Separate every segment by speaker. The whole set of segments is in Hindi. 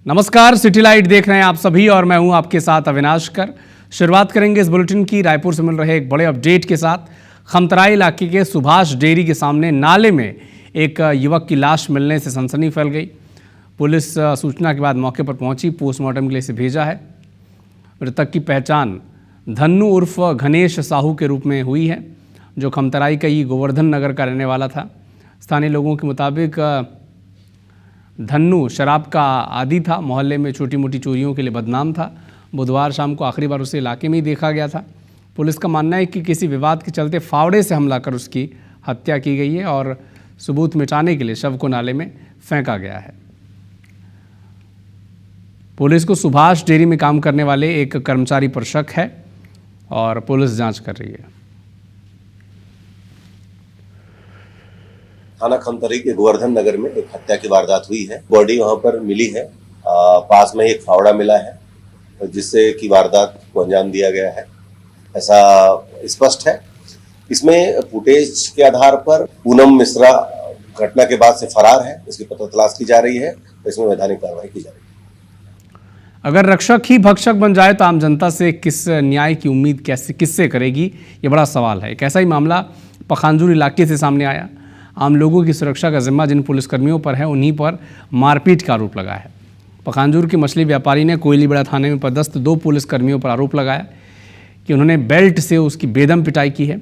Speaker 1: नमस्कार, सिटी लाइट देख रहे हैं आप सभी और मैं हूं आपके साथ अविनाश कर। शुरुआत करेंगे इस बुलेटिन की रायपुर से मिल रहे एक बड़े अपडेट के साथ। खमतराई इलाके के सुभाष डेयरी के सामने नाले में एक युवक की लाश मिलने से सनसनी फैल गई। पुलिस सूचना के बाद मौके पर पहुंची, पोस्टमार्टम के लिए इसे भेजा है। मृतक की पहचान धन्नू उर्फ घनेश साहू के रूप में हुई है, जो खमतराई का ही गोवर्धन नगर का रहने वाला था। स्थानीय लोगों के मुताबिक धन्नू शराब का आदी था, मोहल्ले में छोटी मोटी चोरियों के लिए बदनाम था। बुधवार शाम को आखिरी बार उसे इलाके में ही देखा गया था। पुलिस का मानना है कि किसी विवाद के चलते फावड़े से हमला कर उसकी हत्या की गई है और सबूत मिटाने के लिए शव को नाले में फेंका गया है। पुलिस को सुभाष डेयरी में काम करने वाले एक कर्मचारी पर शक है और पुलिस जांच कर रही है।
Speaker 2: थाना खमतराई के गोवर्धन नगर में एक हत्या की वारदात हुई है। बॉडी वहां पर मिली है, पास में एक फावड़ा मिला है जिससे की वारदात को अंजाम दिया गया है, ऐसा स्पष्ट है। इसमें फुटेज के आधार पर पूनम मिश्रा घटना के बाद से फरार है, इसकी पता तलाश की जा रही है, तो इसमें वैधानिक कार्रवाई की जा रही है।
Speaker 1: अगर रक्षक ही भक्षक बन जाए तो आम जनता से किस न्याय की उम्मीद किससे करेगी, ये बड़ा सवाल है। एक ऐसा ही मामला पखांजूर इलाके से सामने आया। आम लोगों की सुरक्षा का जिम्मा जिन पुलिसकर्मियों पर है, उन्हीं पर मारपीट का आरोप लगा है। पखांजूर के मछली व्यापारी ने कोयलीबेड़ा थाने में पदस्थ 2 पुलिसकर्मियों पर आरोप लगाया कि उन्होंने बेल्ट से उसकी बेदम पिटाई की है।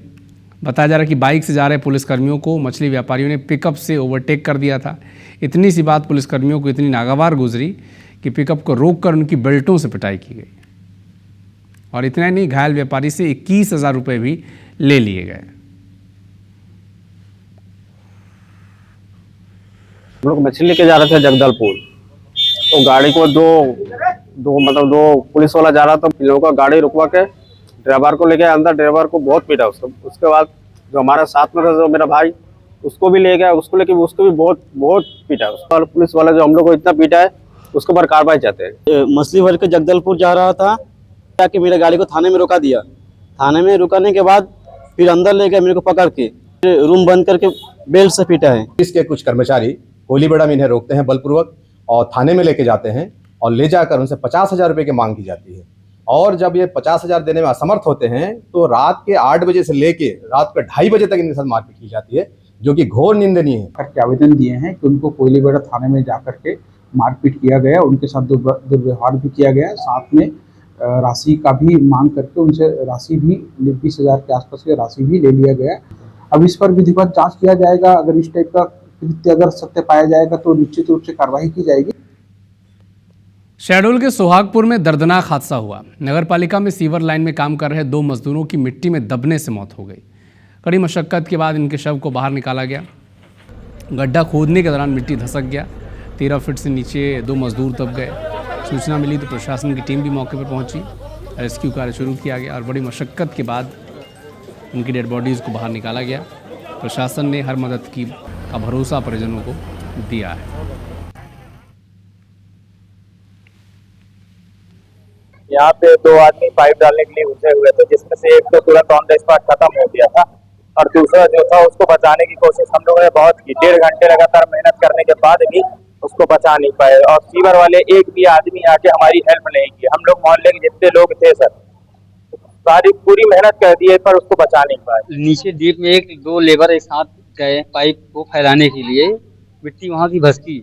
Speaker 1: बताया जा रहा है कि बाइक से जा रहे पुलिसकर्मियों को मछली व्यापारियों ने पिकअप से ओवरटेक कर दिया था। इतनी सी बात पुलिसकर्मियों को इतनी नागवार गुजरी कि पिकअप को रोककर उनकी बेल्टों से पिटाई की गई और इतना ही नहीं, घायल व्यापारी से 21,000 रुपये भी ले लिए गए।
Speaker 3: हम लोग मछली लेके जा रहे थे जगदलपुर, तो गाड़ी को दो पुलिस वाला जा रहा था। इन लोगों का गाड़ी रुकवा के ड्राइवर को लेके अंदर, ड्राइवर को बहुत पीटा उसके बाद जो हमारे साथ में था, जो मेरा भाई, उसको भी ले गया, उसको भी बहुत पीटा। उसको पुलिस वाला जो हम लोग को इतना पीटा है, उसके ऊपर कार्रवाई चाहते हैं।
Speaker 4: मछली भर के जगदलपुर जा रहा था, कि मेरे गाड़ी को थाने में रोका दिया। थाने में रुकाने के बाद फिर अंदर ले गया, मेरे को पकड़ के रूम बंद करके बेल्ट से पीटा है।
Speaker 5: इसके कुछ कर्मचारी कोयलीबेड़ा में इन्हें रोकते हैं बलपूर्वक और थाने में लेके जाते हैं और ले जाकर उनसे 50,000 रुपये की मांग की जाती है। और जब ये 50,000 देने में असमर्थ होते हैं तो रात के 8 बजे से लेके रात के 2:30 बजे तक इनके साथ मारपीट की जाती है, जो कि घोर निंदनीय है।
Speaker 6: करके आवेदन दिए हैं कि उनको कोयलीबेड़ा थाने में जाकर के मारपीट किया गया, उनके साथ दुर्व्यवहार भी किया गया, साथ में राशि का भी मांग करके उनसे राशि भी 20,000 के आसपास की राशि भी ले लिया गया। अब इस पर विधिवत जांच किया जाएगा। अगर इस टाइप का कृत्य अगर सत्य पाया जाएगा तो निश्चित रूप से कार्रवाई की जाएगी।
Speaker 1: शहडोल के सोहागपुर में दर्दनाक हादसा हुआ। नगर पालिका में सीवर लाइन में काम कर रहे 2 मजदूरों की मिट्टी में दबने से मौत हो गई। कड़ी मशक्कत के बाद इनके शव को बाहर निकाला गया। गड्ढा खोदने के दौरान मिट्टी धसक गया। 13 फीट से नीचे 2 मजदूर दब गए। सूचना मिली तो प्रशासन की टीम भी मौके पर पहुंची। रेस्क्यू कार्य शुरू किया गया और बड़ी मशक्कत के बाद उनकी डेड बॉडीज़ को बाहर निकाला गया। प्रशासन ने हर मदद का भरोसा परिजनों को दिया है।
Speaker 7: यहाँ पे 2 आदमी पाइप डालने के लिए उठे हुए थे, जिसमें से एक तो तुरंत ऑन द स्पॉट खत्म हो गया था और दूसरा जो था उसको बचाने की कोशिश हम लोगों ने बहुत की। 1.5 घंटे लगातार मेहनत करने के बाद भी उसको बचा नहीं पाए और सीवर वाले एक भी आदमी आके हमारी हेल्प नहीं की। हम लोग मोहल्ले के जितने लोग थे सर, सारी पूरी मेहनत कर दी पर उसको बचा नहीं पाए।
Speaker 4: नीचे डीप में 1-2 लेबर एक साथ गए पाइप को फैलाने के लिए, मिट्टी वहाँ की भसकी,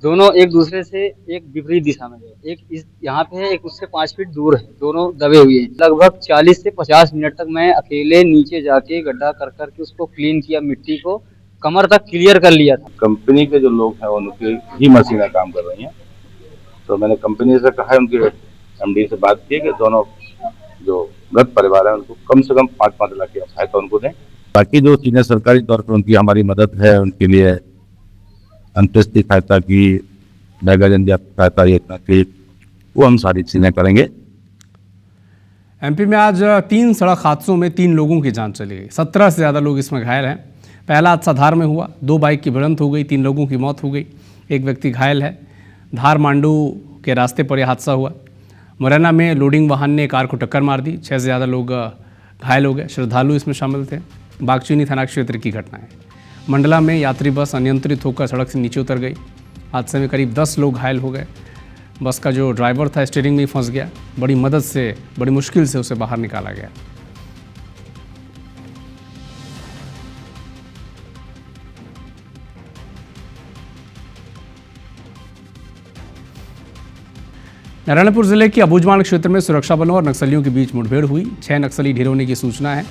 Speaker 4: दोनों एक दूसरे से एक विपरीत दिशा में गए। एक इस यहाँ पे है, एक उससे 5 फीट दूर है, दोनों दबे हुए हैं। लगभग 40 से 50 मिनट तक मैं अकेले नीचे जाके गड्ढा कर करके उसको क्लीन किया, मिट्टी को कमर तक क्लियर कर लिया था।
Speaker 8: कंपनी के जो लोग हैं उनकी ही मशीनें काम कर रही हैं, तो मैंने कंपनी से कहा है, उनकी MD से बात की कि दोनों जो मृत परिवार है उनको कम से कम 5-5 लाख की सहायता उनको दें। बाकी जो चीजें सरकारी तौर पर उनकी हमारी मदद है, उनके लिए अंत्येष्टि सहायता की, मैगजीन सहायता की, वो हम सारी चीजें करेंगे।
Speaker 1: MP में आज 3 सड़क हादसों में 3 लोगों की जान चली गई। 17 से ज़्यादा लोग इसमें घायल हैं। पहला हादसा धार में हुआ, 2 बाइक की भिड़ंत हो गई, 3 लोगों की मौत हो गई, एक व्यक्ति घायल है। धार मांडू के रास्ते पर यह हादसा हुआ। मुरैना में लोडिंग वाहन ने कार को टक्कर मार दी, 6 से ज़्यादा लोग घायल हो गए। श्रद्धालु इसमें शामिल थे। बागचीनी थाना क्षेत्र की घटना है। मंडला में यात्री बस अनियंत्रित होकर सड़क से नीचे उतर गई। हादसे में करीब 10 लोग घायल हो गए। बस का जो ड्राइवर था स्टीयरिंग में ही फंस गया। बड़ी मदद से, बड़ी मुश्किल से उसे बाहर निकाला गया। नारायणपुर जिले के अबूझमाड़ क्षेत्र में सुरक्षा बलों और नक्सलियों के बीच मुठभेड़ हुई। 6 नक्सली ढेर होने की सूचना है।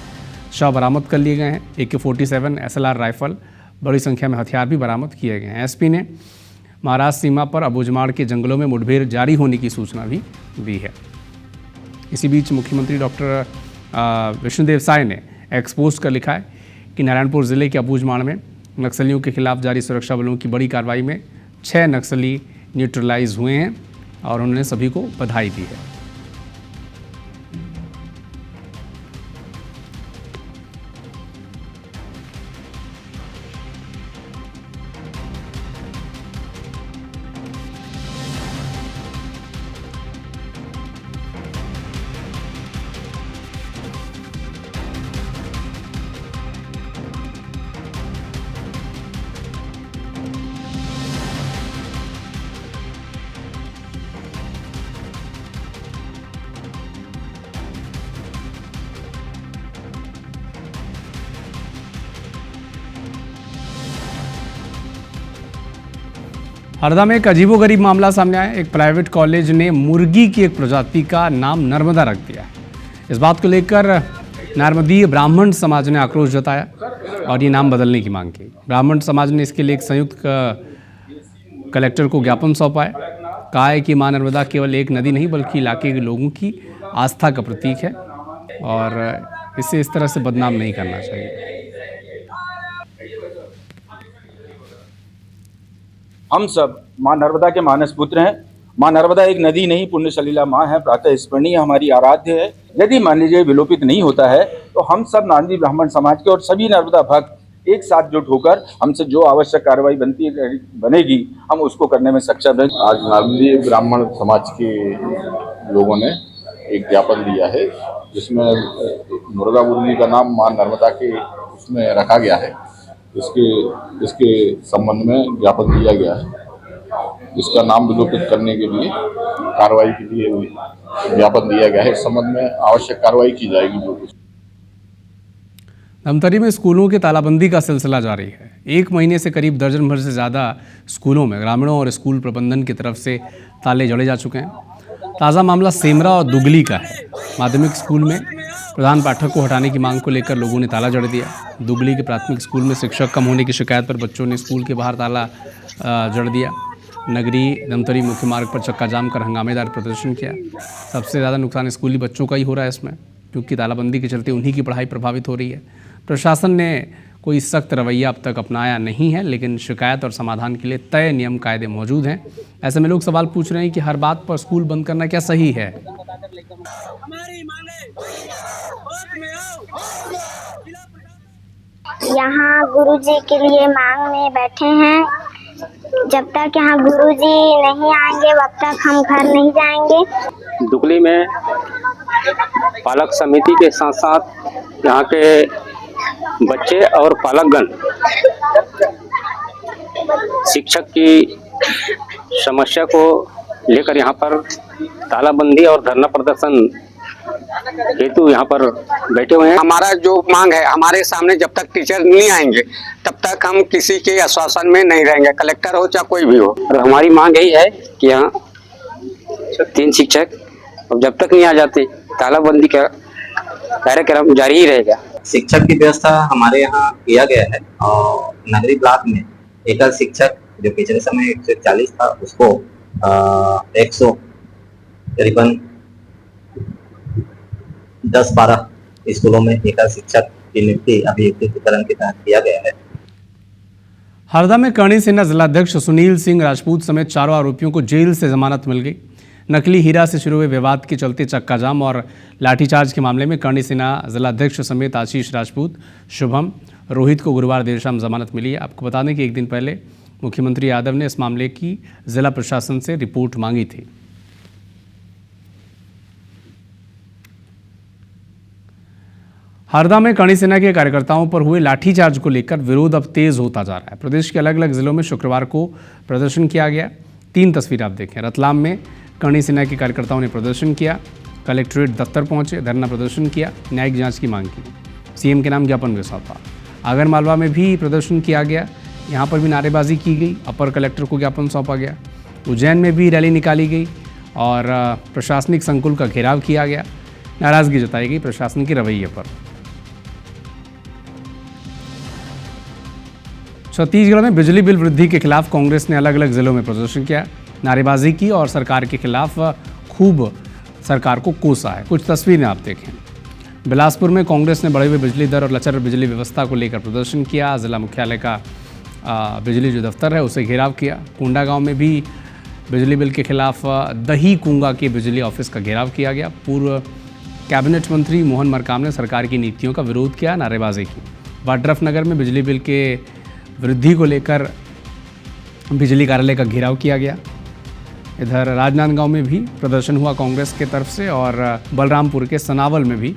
Speaker 1: शव बरामद कर लिए गए हैं। AK-47 SLR राइफल, बड़ी संख्या में हथियार भी बरामद किए गए हैं। SP ने महाराष्ट्र सीमा पर अबूझमाड़ के जंगलों में मुठभेड़ जारी होने की सूचना भी दी है। इसी बीच मुख्यमंत्री डॉक्टर विष्णुदेव साय ने एक्सपोस्ट कर लिखा है कि नारायणपुर जिले के अबूझमाड़ में नक्सलियों के खिलाफ जारी सुरक्षा बलों की बड़ी कार्रवाई में 6 नक्सली न्यूट्रलाइज हुए हैं और उन्होंने सभी को बधाई दी है। हरदा में एक अजीबोगरीब मामला सामने आया। एक प्राइवेट कॉलेज ने मुर्गी की एक प्रजाति का नाम नर्मदा रख दिया है। इस बात को लेकर नारमदीय ब्राह्मण समाज ने आक्रोश जताया और ये नाम बदलने की मांग की। ब्राह्मण समाज ने इसके लिए एक संयुक्त कलेक्टर को ज्ञापन सौंपा है। कहा है कि मां नर्मदा केवल एक नदी नहीं बल्कि इलाके के लोगों की आस्था का प्रतीक है और इसे इस तरह से बदनाम नहीं करना चाहिए।
Speaker 9: हम सब माँ नर्मदा के मानस पुत्र हैं। माँ नर्मदा एक नदी नहीं, पुण्य सलीला माँ है, प्रातः स्मरणीय हमारी आराध्य है। यदि मान लीजिए विलोपित नहीं होता है तो हम सब नारदी ब्राह्मण समाज के और सभी नर्मदा भक्त एक साथ जुट होकर हमसे जो आवश्यक कार्रवाई बनेगी हम उसको करने में सक्षम हैं।
Speaker 10: आज नारदी ब्राह्मण समाज के लोगों ने एक ज्ञापन दिया है जिसमें मुर्गी का नाम माँ नर्मदा के उसमें रखा गया है। इसके संबंध में ज्ञापन दिया गया है। इसका नाम विलोपित करने के लिए कार्रवाई के लिए ज्ञापन दिया गया है। इस संबंध में आवश्यक कार्रवाई की जाएगी। जो कुछ
Speaker 1: धमतरी में स्कूलों की तालाबंदी का सिलसिला जारी है। 1 महीने से करीब दर्जन भर से ज़्यादा स्कूलों में ग्रामीणों और स्कूल प्रबंधन की तरफ से ताले जड़े जा चुके हैं। ताज़ा मामला सेमरा और दुगली का है। माध्यमिक स्कूल में प्रधान पाठक को हटाने की मांग को लेकर लोगों ने ताला जड़ दिया। दुगली के प्राथमिक स्कूल में शिक्षक कम होने की शिकायत पर बच्चों ने स्कूल के बाहर ताला जड़ दिया। नगरी धमतरी मुख्य मार्ग पर चक्का जाम कर हंगामेदार प्रदर्शन किया। सबसे ज़्यादा नुकसान स्कूली बच्चों का ही हो रहा है इसमें, क्योंकि तालाबंदी के चलते उन्हीं की पढ़ाई प्रभावित हो रही है। प्रशासन ने कोई सख्त रवैया अब तक अपनाया नहीं है, लेकिन शिकायत और समाधान के लिए तय नियम कायदे मौजूद हैं। ऐसे में लोग सवाल पूछ रहे हैं कि हर बात पर स्कूल बंद करना क्या सही है।
Speaker 11: यहाँ गुरुजी के लिए मांग में बैठे हैं। जब तक यहाँ गुरुजी नहीं आएंगे तब तक हम घर नहीं जाएंगे।
Speaker 3: दुगली में पालक समिति के साथ साथ यहाँ के बच्चे और पालकगण शिक्षक की समस्या को लेकर यहाँ पर तालाबंदी और धरना प्रदर्शन हेतु यहाँ पर बैठे हुए हैं।
Speaker 12: हमारा जो मांग है, हमारे सामने जब तक टीचर नहीं आएंगे तब तक हम किसी के आश्वासन में नहीं रहेंगे, कलेक्टर हो चाहे कोई भी हो।
Speaker 3: और हमारी मांग यही है कि यहाँ 3 शिक्षक और जब तक नहीं आ जाते तालाबंदी का कार्यक्रम जारी ही रहेगा।
Speaker 13: शिक्षक की व्यवस्था हमारे यहाँ किया गया है और नगरी ब्लॉक में एकल शिक्षक जो पिछले समय 140 था उसको 100 करीबन 10-12 स्कूलों में एकल शिक्षक की नियुक्ति अभी युक्तिकरण के तहत किया गया है।
Speaker 1: हरदा में करणी सेना जिलाध्यक्ष सुनील सिंह राजपूत समेत 4 आरोपियों को जेल से जमानत मिल गई। नकली हीरा से शुरू हुए विवाद के चलते चक्का जाम और लाठीचार्ज के मामले में करणी सेना जिलाध्यक्ष समेत आशीष राजपूत, शुभम, रोहित को गुरुवार देर शाम जमानत मिली है। आपको बता दें कि एक दिन पहले मुख्यमंत्री यादव ने इस मामले की जिला प्रशासन से रिपोर्ट मांगी थी। हरदा में करणी सेना के कार्यकर्ताओं पर हुए लाठीचार्ज को लेकर विरोध अब तेज होता जा रहा है। प्रदेश के अलग अलग जिलों में शुक्रवार को प्रदर्शन किया गया। 3 तस्वीर आप देखें। रतलाम में करणी सेना के कार्यकर्ताओं ने प्रदर्शन किया, कलेक्ट्रेट दफ्तर पहुंचे, धरना प्रदर्शन किया, न्यायिक जांच की मांग की, सीएम के नाम ज्ञापन भी सौंपा। आगर मालवा में भी प्रदर्शन किया गया, यहाँ पर भी नारेबाजी की गई, अपर कलेक्टर को ज्ञापन सौंपा गया। उज्जैन में भी रैली निकाली गई और प्रशासनिक संकुल का घेराव किया गया, नाराजगी जताई गई प्रशासन के रवैये पर। छत्तीसगढ़ में बिजली बिल वृद्धि के खिलाफ कांग्रेस ने अलग अलग जिलों में प्रदर्शन किया, नारेबाजी की और सरकार के खिलाफ खूब सरकार को कोसा है। कुछ तस्वीरें आप देखें। बिलासपुर में कांग्रेस ने बढ़े हुए बिजली दर और लचर बिजली व्यवस्था को लेकर प्रदर्शन किया। जिला मुख्यालय का बिजली जो दफ्तर है उसे घेराव किया। कोंडागांव में भी बिजली बिल के खिलाफ दही कुंगा के बिजली ऑफिस का घेराव किया गया। पूर्व कैबिनेट मंत्री मोहन मरकाम ने सरकार की नीतियों का विरोध किया, नारेबाजी की। वाड्रफनगर में बिजली बिल के वृद्धि को लेकर बिजली कार्यालय का घेराव किया गया। इधर राजनांदगांव में भी प्रदर्शन हुआ कांग्रेस के तरफ से और बलरामपुर के सनावल में भी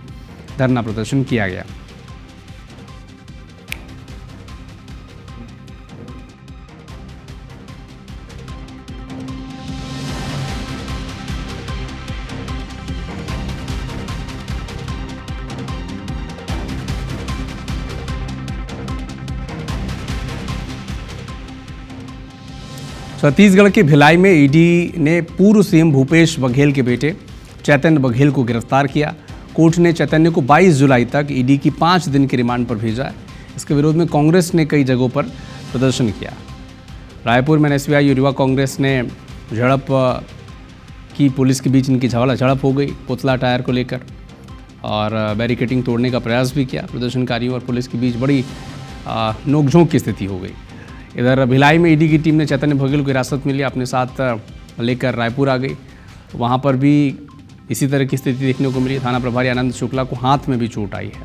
Speaker 1: धरना प्रदर्शन किया गया। छत्तीसगढ़ के भिलाई में ईडी ने पूर्व सीएम भूपेश बघेल के बेटे चैतन्य बघेल को गिरफ्तार किया। कोर्ट ने चैतन्य को 22 जुलाई तक ईडी की 5 दिन के रिमांड पर भेजा है। इसके विरोध में कांग्रेस ने कई जगहों पर प्रदर्शन किया। रायपुर में एसबीआई और युवा कांग्रेस ने झड़प की, पुलिस के बीच इनकी झड़प हो गई पुतला टायर को लेकर और बैरिकेडिंग तोड़ने का प्रयास भी किया। प्रदर्शनकारियों और पुलिस के बीच बड़ी नोकझोंक की स्थिति हो गई। इधर भिलाई में ईडी की टीम ने चैतन्य बघेल को हिरासत में लिया, अपने साथ लेकर रायपुर आ गई। वहाँ पर भी इसी तरह की स्थिति देखने को मिली। थाना प्रभारी आनंद शुक्ला को हाथ में भी चोट आई है।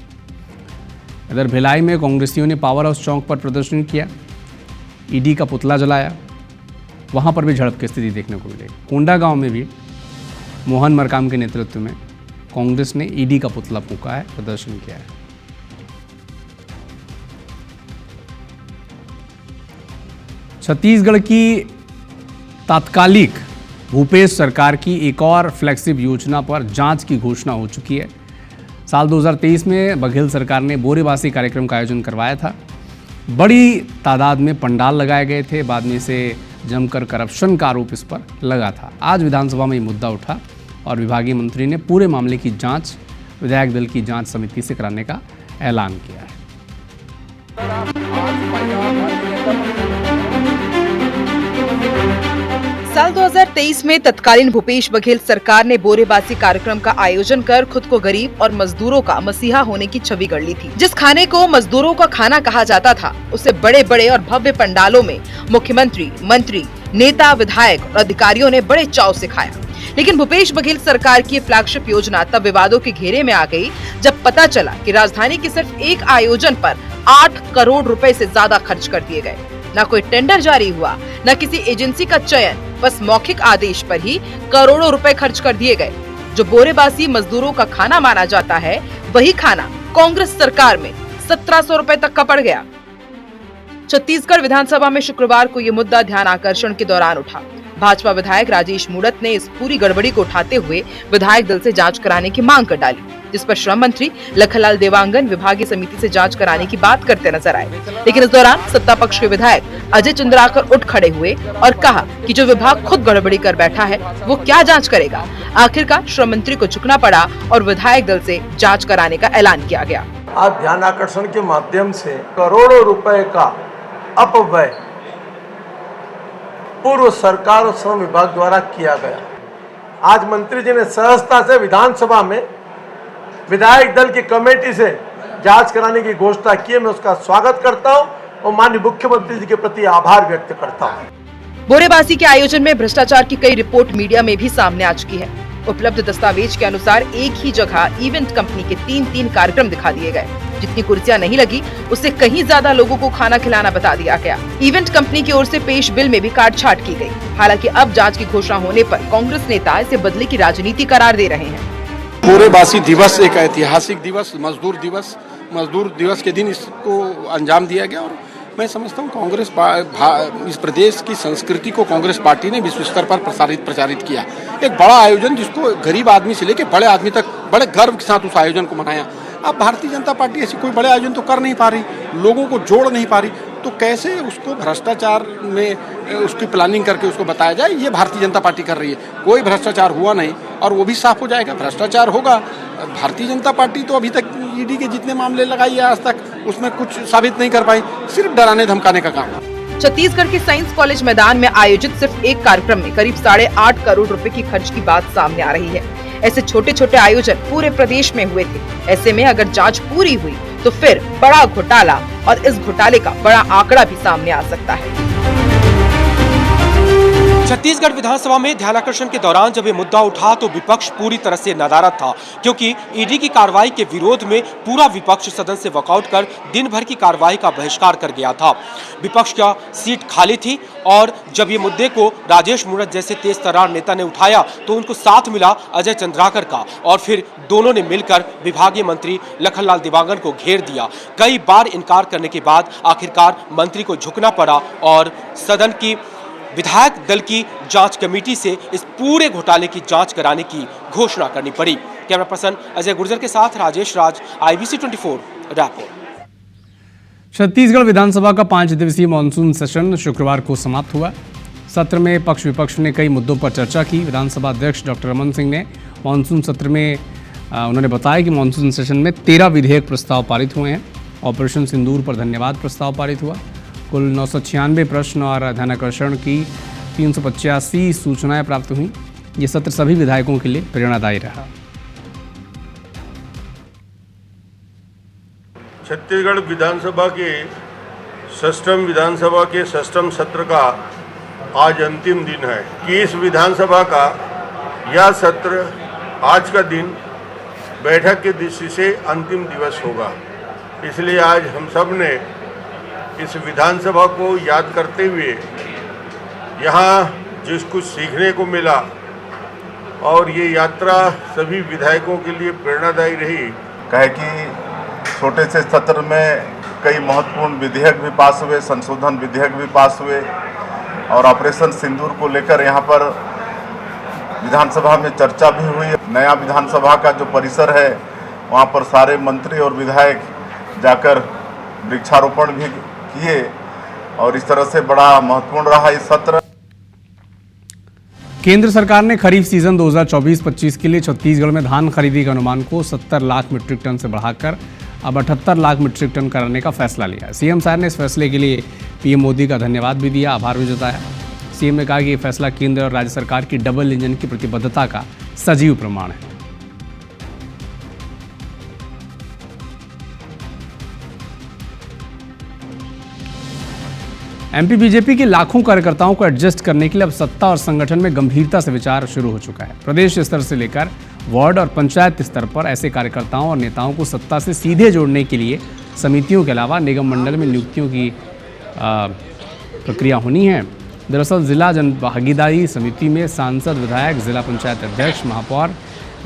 Speaker 1: इधर भिलाई में कांग्रेसियों ने पावर हाउस चौक पर प्रदर्शन किया, ईडी का पुतला जलाया, वहाँ पर भी झड़प की स्थिति देखने को मिली। कोंडागांव में भी मोहन मरकाम के नेतृत्व में कांग्रेस ने ईडी का पुतला फूंका है, प्रदर्शन किया है। छत्तीसगढ़ की तात्कालिक भूपेश सरकार की एक और फ्लैगशिप योजना पर जांच की घोषणा हो चुकी है। साल 2023 में बघेल सरकार ने बोरेबासी कार्यक्रम का आयोजन करवाया था। बड़ी तादाद में पंडाल लगाए गए थे, बाद में से जमकर करप्शन का आरोप इस पर लगा था। आज विधानसभा में ये मुद्दा उठा और विभागीय मंत्री ने पूरे मामले की जांच विधायक दल की जांच समिति से कराने का ऐलान किया है।
Speaker 14: साल 2023 में तत्कालीन भूपेश बघेल सरकार ने बोरेबासी कार्यक्रम का आयोजन कर खुद को गरीब और मजदूरों का मसीहा होने की छवि गढ़ ली थी। जिस खाने को मजदूरों का खाना कहा जाता था, उसे बड़े बड़े और भव्य पंडालों में मुख्यमंत्री, मंत्री, नेता, विधायक और अधिकारियों ने बड़े चाव से खाया। लेकिन भूपेश बघेल सरकार की फ्लैगशिप योजना तब विवादों के घेरे में आ गई जब पता चला कि राजधानी के सिर्फ एक आयोजन पर 8 करोड़ रुपए से ज्यादा खर्च कर दिए गए। न कोई टेंडर जारी हुआ, न किसी एजेंसी का चयन, बस मौखिक आदेश पर ही करोड़ों रुपए खर्च कर दिए गए। जो बोरेबासी मजदूरों का खाना माना जाता है, वही खाना कांग्रेस सरकार में 1700 रुपए तक का पड़ गया। छत्तीसगढ़ विधानसभा में शुक्रवार को ये मुद्दा ध्यान आकर्षण के दौरान उठा। भाजपा विधायक राजेश मूणत ने इस पूरी गड़बड़ी को उठाते हुए विधायक दल से जांच कराने की मांग कर डाली, जिस पर श्रम मंत्री लखनलाल देवांगन विभागीय समिति से जांच कराने की बात करते नजर आए। लेकिन इस दौरान सत्ता पक्ष के विधायक अजय चंद्राकर उठ खड़े हुए और कहा कि जो विभाग खुद गड़बड़ी कर बैठा है, वो क्या जांच करेगा। आखिरकार श्रम मंत्री को झुकना पड़ा और विधायक दल से जांच कराने का ऐलान किया गया।
Speaker 15: आज ध्यान आकर्षण के माध्यम से करोड़ों रुपए का अपव्यय पूर्व सरकार और श्रम विभाग द्वारा किया गया। आज मंत्री जी ने सहजता से विधानसभा में विधायक दल की कमेटी से जांच कराने की घोषणा की है। मैं उसका स्वागत करता हूं और माननीय मुख्यमंत्री जी के प्रति आभार व्यक्त करता हूं।
Speaker 14: बोरेबासी के आयोजन में भ्रष्टाचार की कई रिपोर्ट मीडिया में भी सामने आ चुकी है। उपलब्ध दस्तावेज के अनुसार एक ही जगह इवेंट कंपनी के 3 कार्यक्रम दिखा दिए गए। जितनी कुर्सियां नहीं लगी, उससे कहीं ज्यादा लोगों को खाना खिलाना बता दिया गया। इवेंट कंपनी की ओर से पेश बिल में भी काटछाट की गई। हालांकि अब जांच की घोषणा होने पर कांग्रेस नेता इसे बदले की राजनीति करार दे रहे हैं।
Speaker 16: बोरेबासी दिवस एक ऐतिहासिक दिवस, मजदूर दिवस के दिन इसको अंजाम दिया गया और मैं समझता हूँ कांग्रेस इस प्रदेश की संस्कृति को कांग्रेस पार्टी ने विश्व स्तर पर प्रचारित किया। एक बड़ा आयोजन जिसको गरीब आदमी से लेकर बड़े आदमी तक बड़े गर्व के साथ उस आयोजन को मनाया। अब भारतीय जनता पार्टी ऐसी कोई बड़े आयोजन तो कर नहीं पा रही, लोगों को जोड़ नहीं पा रही, तो कैसे उसको भ्रष्टाचार में उसकी प्लानिंग करके उसको बताया जाए, ये भारतीय जनता पार्टी कर रही है। कोई भ्रष्टाचार हुआ नहीं और वो भी साफ हो जाएगा। भ्रष्टाचार होगा, भारतीय जनता पार्टी तो अभी तक ईडी के जितने मामले लगाई है आज तक उसमें कुछ साबित नहीं कर पाई, सिर्फ डराने धमकाने का काम।
Speaker 14: छत्तीसगढ़ के साइंस कॉलेज मैदान में आयोजित सिर्फ एक कार्यक्रम में करीब 8.5 करोड़ रुपए की खर्च की बात सामने आ रही है। ऐसे छोटे छोटे आयोजन पूरे प्रदेश में हुए थे। ऐसे में अगर जांच पूरी हुई तो फिर बड़ा घोटाला और इस घोटाले का बड़ा आंकड़ा भी सामने आ सकता है।
Speaker 17: छत्तीसगढ़ विधानसभा में ध्यानाकर्षण के दौरान जब ये मुद्दा उठा तो विपक्ष पूरी तरह से नदारद था, क्योंकि ईडी की कार्रवाई के विरोध में पूरा विपक्ष सदन से वॉकआउट कर दिन भर की कार्रवाई का बहिष्कार कर गया था। विपक्ष का सीट खाली थी और जब ये मुद्दे को राजेश मूणत जैसे तेज तर्रार नेता ने उठाया तो उनको साथ मिला अजय चंद्राकर का और फिर दोनों ने मिलकर विभागीय मंत्री लखनलाल देवांगन को घेर दिया। कई बार इनकार करने के बाद आखिरकार मंत्री को झुकना पड़ा और सदन की विधायक दल की जांच कमेटी से इस पूरे घोटाले की जांच कराने की घोषणा करनी पड़ी। कैमरा पर्सन अजय गुर्जर के साथ राजेश राज, IBC 24 रायपुर।
Speaker 1: छत्तीसगढ़ विधानसभा का 5 दिवसीय मानसून सेशन शुक्रवार को समाप्त हुआ। सत्र में पक्ष विपक्ष ने कई मुद्दों पर चर्चा की। विधानसभा अध्यक्ष डॉक्टर रमन सिंह ने मानसून सत्र में उन्होंने बताया कि मानसून सेशन में 13 विधेयक प्रस्ताव पारित हुए हैं। ऑपरेशन सिंदूर पर धन्यवाद प्रस्ताव पारित हुआ। कुल 996 प्रश्न और ध्यानाकर्षण की 385 सूचनाएं प्राप्त हुई। ये सत्र सभी विधायकों के लिए प्रेरणादायी रहा।
Speaker 18: छत्तीसगढ़ विधानसभा के षष्ठम सत्र का आज अंतिम दिन है कि इस विधानसभा का यह सत्र आज का दिन बैठक की दृष्टि से अंतिम दिवस होगा। इसलिए आज हम सब ने इस विधानसभा को याद करते हुए यहाँ जिस कुछ सीखने को मिला और ये यात्रा सभी विधायकों के लिए प्रेरणादायी रही।
Speaker 19: कहे कि छोटे से सत्र में कई महत्वपूर्ण विधेयक भी पास हुए, संशोधन विधेयक भी पास हुए और ऑपरेशन सिंदूर को लेकर यहाँ पर विधानसभा में चर्चा भी हुई। नया विधानसभा का जो परिसर है वहाँ पर सारे मंत्री और विधायक जाकर वृक्षारोपण भी किए और इस तरह से बड़ा महत्वपूर्ण रहा इस सत्र।
Speaker 1: केंद्र सरकार ने खरीफ सीजन 2024-25 के लिए छत्तीसगढ़ में धान खरीदी के अनुमान को 70 लाख मीट्रिक टन से बढ़ाकर अब 78 लाख मीट्रिक टन करने का फैसला लिया है। सीएम साहब ने इस फैसले के लिए पीएम मोदी का धन्यवाद भी दिया, आभार भी जताया। सीएम ने कहा कि ये फैसला केंद्र और राज्य सरकार की डबल इंजन की प्रतिबद्धता का सजीव प्रमाण है। एमपी बीजेपी के लाखों कार्यकर्ताओं को एडजस्ट करने के लिए अब सत्ता और संगठन में गंभीरता से विचार शुरू हो चुका है। प्रदेश स्तर से लेकर वार्ड और पंचायत स्तर पर ऐसे कार्यकर्ताओं और नेताओं को सत्ता से सीधे जोड़ने के लिए समितियों के अलावा निगम मंडल में नियुक्तियों की प्रक्रिया होनी है। दरअसल जिला जन भागीदारी समिति में सांसद, विधायक, जिला पंचायत अध्यक्ष, महापौर,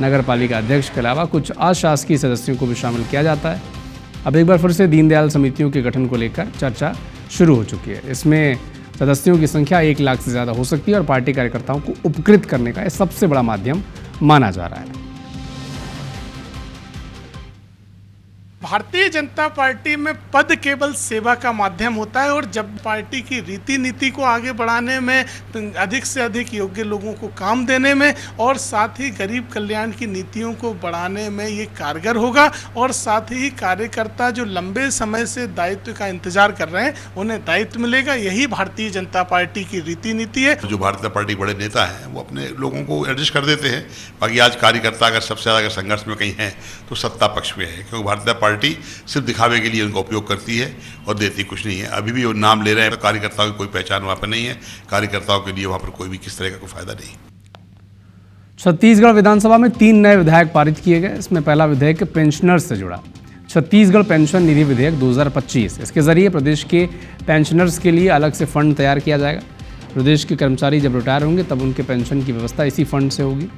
Speaker 1: नगर पालिका अध्यक्ष के अलावा कुछ अशासकीय सदस्यों को भी शामिल किया जाता है। अब एक बार फिर से दीनदयाल समितियों के गठन को लेकर चर्चा शुरू हो चुकी है। इसमें सदस्यों की संख्या 1 लाख से ज़्यादा हो सकती है और पार्टी कार्यकर्ताओं को उपकृत करने का यह सबसे बड़ा माध्यम माना जा रहा है।
Speaker 20: भारतीय जनता पार्टी में पद केवल सेवा का माध्यम होता है और जब पार्टी की रीति नीति को आगे बढ़ाने में, अधिक से अधिक योग्य लोगों को काम देने में और साथ ही गरीब कल्याण की नीतियों को बढ़ाने में ये कारगर होगा और साथ ही कार्यकर्ता जो लंबे समय से दायित्व का इंतजार कर रहे हैं उन्हें दायित्व मिलेगा। यही भारतीय जनता पार्टी की रीति नीति है।
Speaker 21: जो भारतीय जनता पार्टी बड़े नेता हैं वो अपने लोगों को एडजस्ट कर देते हैं। बाकी आज कार्यकर्ता अगर सबसे ज़्यादा संघर्ष में कहीं है तो सत्ता पक्ष में है, क्योंकि भारतीय पार्टी सिर्फ दिखावे के लिए उनका उपयोग करती है और देती कुछ नहीं है। अभी भी वो नाम ले रहे हैं, कार्यकर्ताओं की कोई पहचान वहाँ पर नहीं है, कार्यकर्ताओं के लिए वहाँ पर कोई भी किस तरह का कोई फायदा नहीं।
Speaker 1: छत्तीसगढ़ विधानसभा में 3 नए विधेयक पारित किए गए। इसमें पहला विधेयक पेंशनर्स से जुड़ा छत्तीसगढ़ पेंशन निधि विधेयक 2025। इसके जरिए प्रदेश के पेंशनर्स के लिए अलग से फंड तैयार किया जाएगा। प्रदेश के कर्मचारी जब रिटायर होंगे तब उनके पेंशन की व्यवस्था इसी फंड से होगी।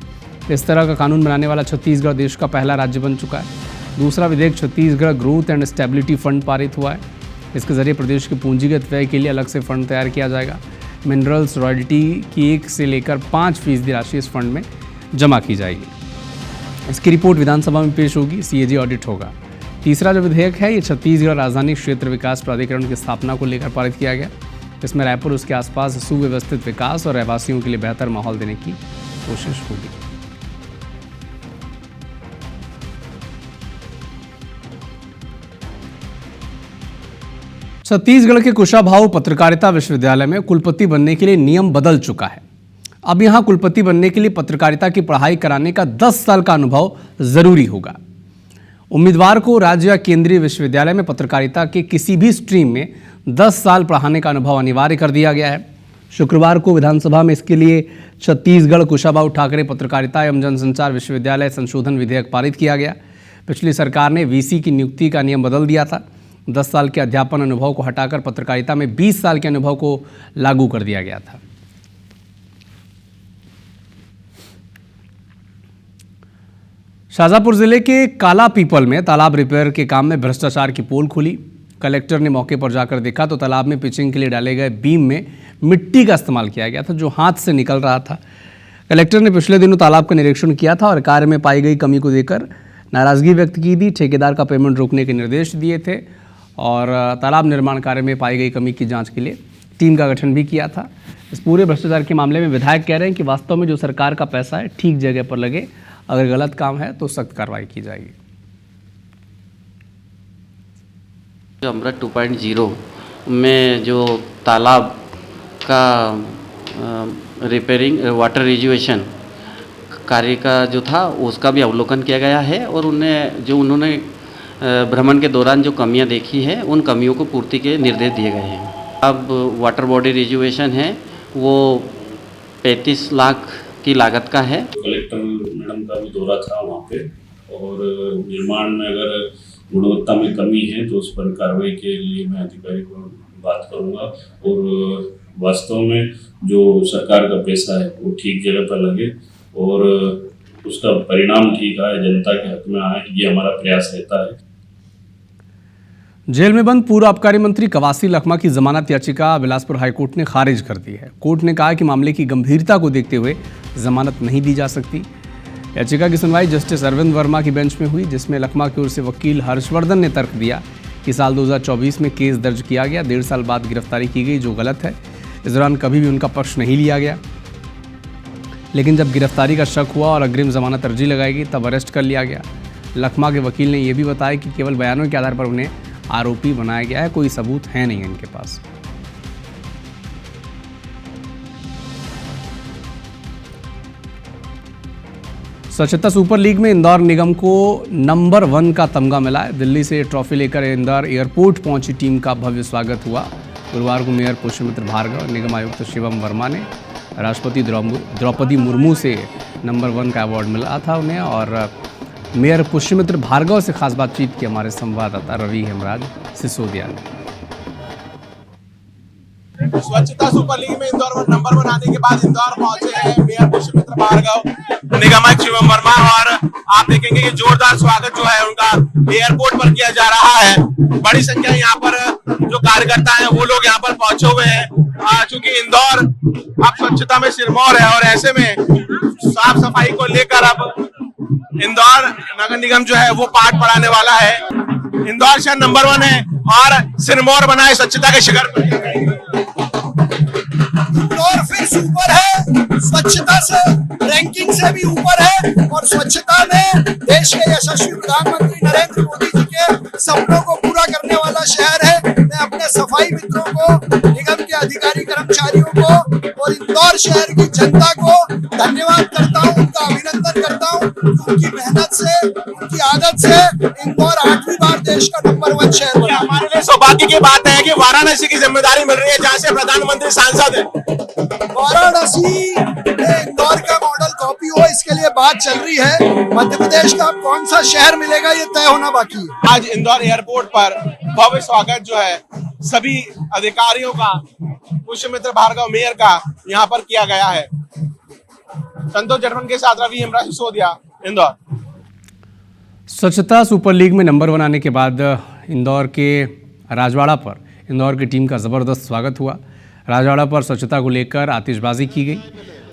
Speaker 1: इस तरह का कानून बनाने वाला छत्तीसगढ़ देश का पहला राज्य बन चुका है। दूसरा विधेयक Chhattisgarh growth and stability fund पारित हुआ है। इसके जरिए प्रदेश के पूंजीगत व्यय के लिए अलग से फंड तैयार किया जाएगा। मिनरल्स रॉयल्टी की 1 से लेकर 5% राशि इस फंड में जमा की जाएगी। इसकी रिपोर्ट विधानसभा में पेश होगी, CAG ऑडिट होगा। तीसरा जो विधेयक है ये छत्तीसगढ़ राजधानी क्षेत्र विकास प्राधिकरण की स्थापना को लेकर पारित किया गया। इसमें रायपुर उसके आसपास सुव्यवस्थित विकास और रहवासियों के लिए बेहतर माहौल देने की कोशिश होगी। छत्तीसगढ़ के कुशाभाऊ पत्रकारिता विश्वविद्यालय में कुलपति बनने के लिए नियम बदल चुका है। अब यहां कुलपति बनने के लिए पत्रकारिता की पढ़ाई कराने का 10 साल का अनुभव जरूरी होगा। उम्मीदवार को राज्य या केंद्रीय विश्वविद्यालय में पत्रकारिता के किसी भी स्ट्रीम में 10 साल पढ़ाने का अनुभव अनिवार्य कर दिया गया है। शुक्रवार को विधानसभा में इसके लिए छत्तीसगढ़ कुशाभाऊ ठाकरे पत्रकारिता एवं जनसंचार विश्वविद्यालय संशोधन विधेयक पारित किया गया। पिछली सरकार ने VC की नियुक्ति का नियम बदल दिया था। 10 साल के अध्यापन अनुभव को हटाकर पत्रकारिता में 20 साल के अनुभव को लागू कर दिया गया था। शाजापुर जिले के काला पीपल में तालाब रिपेयर के काम में भ्रष्टाचार की पोल खुली। कलेक्टर ने मौके पर जाकर देखा तो तालाब में पिचिंग के लिए डाले गए बीम में मिट्टी का इस्तेमाल किया गया था, जो हाथ से निकल रहा था। कलेक्टर ने पिछले दिनों तालाब का निरीक्षण किया था और कार्य में पाई गई कमी को देखकर नाराजगी व्यक्त की थी। ठेकेदार का पेमेंट रोकने के निर्देश दिए थे और तालाब निर्माण कार्य में पाई गई कमी की जांच के लिए टीम का गठन भी किया था। इस पूरे भ्रष्टाचार के मामले में विधायक कह रहे हैं कि वास्तव में जो सरकार का पैसा है ठीक जगह पर लगे, अगर गलत काम है तो सख्त कार्रवाई की जाएगी।
Speaker 2: जो अमृत 2.0 में जो तालाब का रिपेयरिंग वाटर रिजुएशन कार्य का जो था उसका भी अवलोकन किया गया है और उन्होंने भ्रमण के दौरान जो कमियां देखी है उन कमियों को पूर्ति के निर्देश दिए गए हैं। अब वाटर बॉडी रिजुएशन है वो 35 लाख की लागत का है।
Speaker 22: कलेक्टर मैडम का भी दौरा था वहाँ पे और निर्माण में अगर गुणवत्ता में कमी है तो उस पर कार्रवाई के लिए मैं अधिकारी को बात करूँगा और वास्तव में जो सरकार का पैसा है वो ठीक जगह पर लगे और उसका परिणाम ठीक आए, जनता के हक में आए, ये हमारा प्रयास रहता है।
Speaker 1: जेल में बंद पूर्व आबकारी मंत्री कवासी लखमा की जमानत याचिका बिलासपुर हाईकोर्ट ने खारिज कर दी है। कोर्ट ने कहा कि मामले की गंभीरता को देखते हुए जमानत नहीं दी जा सकती। याचिका की सुनवाई जस्टिस अरविंद वर्मा की बेंच में हुई, जिसमें लखमा की ओर से वकील हर्षवर्धन ने तर्क दिया कि साल 2024 में केस दर्ज किया गया, 1.5 साल बाद गिरफ्तारी की गई, जो गलत है। इस दौरान कभी भी उनका पक्ष नहीं लिया गया, लेकिन जब गिरफ्तारी का शक हुआ और अग्रिम जमानत अर्जी लगाई गई तब अरेस्ट कर लिया गया। लखमा के वकील ने यह भी बताया कि केवल बयानों के आधार पर उन्हें आरोपी बनाया गया है, कोई सबूत है नहीं इनके पास। स्वच्छता सुपर लीग में इंदौर निगम को नंबर 1 का तमगा मिला है। दिल्ली से ट्रॉफी लेकर इंदौर एयरपोर्ट पहुंची टीम का भव्य स्वागत हुआ। गुरुवार को मेयर पुष्यमित्र भार्गव, निगम आयुक्त शिवम वर्मा ने राष्ट्रपति द्रौपदी मुर्मू से नंबर 1 का अवार्ड मिला था उन्हें और मेयर पुष्यमित्र भार्गव से खास बातचीत की हमारे संवाददाता रवि हेमराज सिसोदिया ने।
Speaker 23: स्वच्छता सुपर लीग में इंदौर नंबर 1 आने के बाद इंदौर पहुंचे हैं मेयर पुष्यमित्र भार्गव, निगम आयुक्त शिवम वर्मा और आप देखेंगे कि जोरदार स्वागत जो है उनका एयरपोर्ट पर किया जा रहा है। बड़ी संख्या यहाँ पर जो कार्यकर्ता हैं वो लोग यहाँ पर पहुंचे हुए हैं। चूंकि इंदौर अब स्वच्छता में सिरमौर है और ऐसे में साफ सफाई को लेकर अब इंदौर नगर निगम जो है वो पाठ पढ़ाने वाला है। इंदौर शहर नंबर 1 है और सिरमौर बना है स्वच्छता के शिखर पर।
Speaker 24: इंदौर फिर ऊपर है, स्वच्छता से रैंकिंग से भी ऊपर है और स्वच्छता में देश के यशस्वी प्रधानमंत्री नरेंद्र मोदी जी के सपनों को पूरा करने वाला शहर है। मैं अपने सफाई मित्रों को, निगम के अधिकारी कर्मचारियों को और इंदौर शहर की जनता को धन्यवाद करता हूँ, उनका अभिनंदन करता हूँ। उनकी मेहनत से, उनकी आदत से इंदौर 8वीं बार देश का नंबर 1 शहर बना।
Speaker 23: हमारे लिए सौभाग्य की बात है कि वाराणसी की जिम्मेदारी मिल रही है जहाँ से प्रधानमंत्री सांसद है।
Speaker 24: वाराणसी में इंदौर का मॉडल कॉपी हो, इसके लिए बात चल रही है। मध्य प्रदेश का कौन सा शहर मिलेगा ये तय होना बाकी है।
Speaker 23: आज इंदौर एयरपोर्ट पर भव्य स्वागत जो है सभी अधिकारियों का, पुष्यमित्र भार्गव मेयर का यहाँ पर किया गया है। संतोष जटवन के साथ रवि हेमराज सिसोदिया, इंदौर।
Speaker 1: स्वच्छता सुपर लीग में नंबर 1 आने के बाद इंदौर के राजवाड़ा पर इंदौर की टीम का ज़बरदस्त स्वागत हुआ। राजवाड़ा पर स्वच्छता को लेकर आतिशबाजी की गई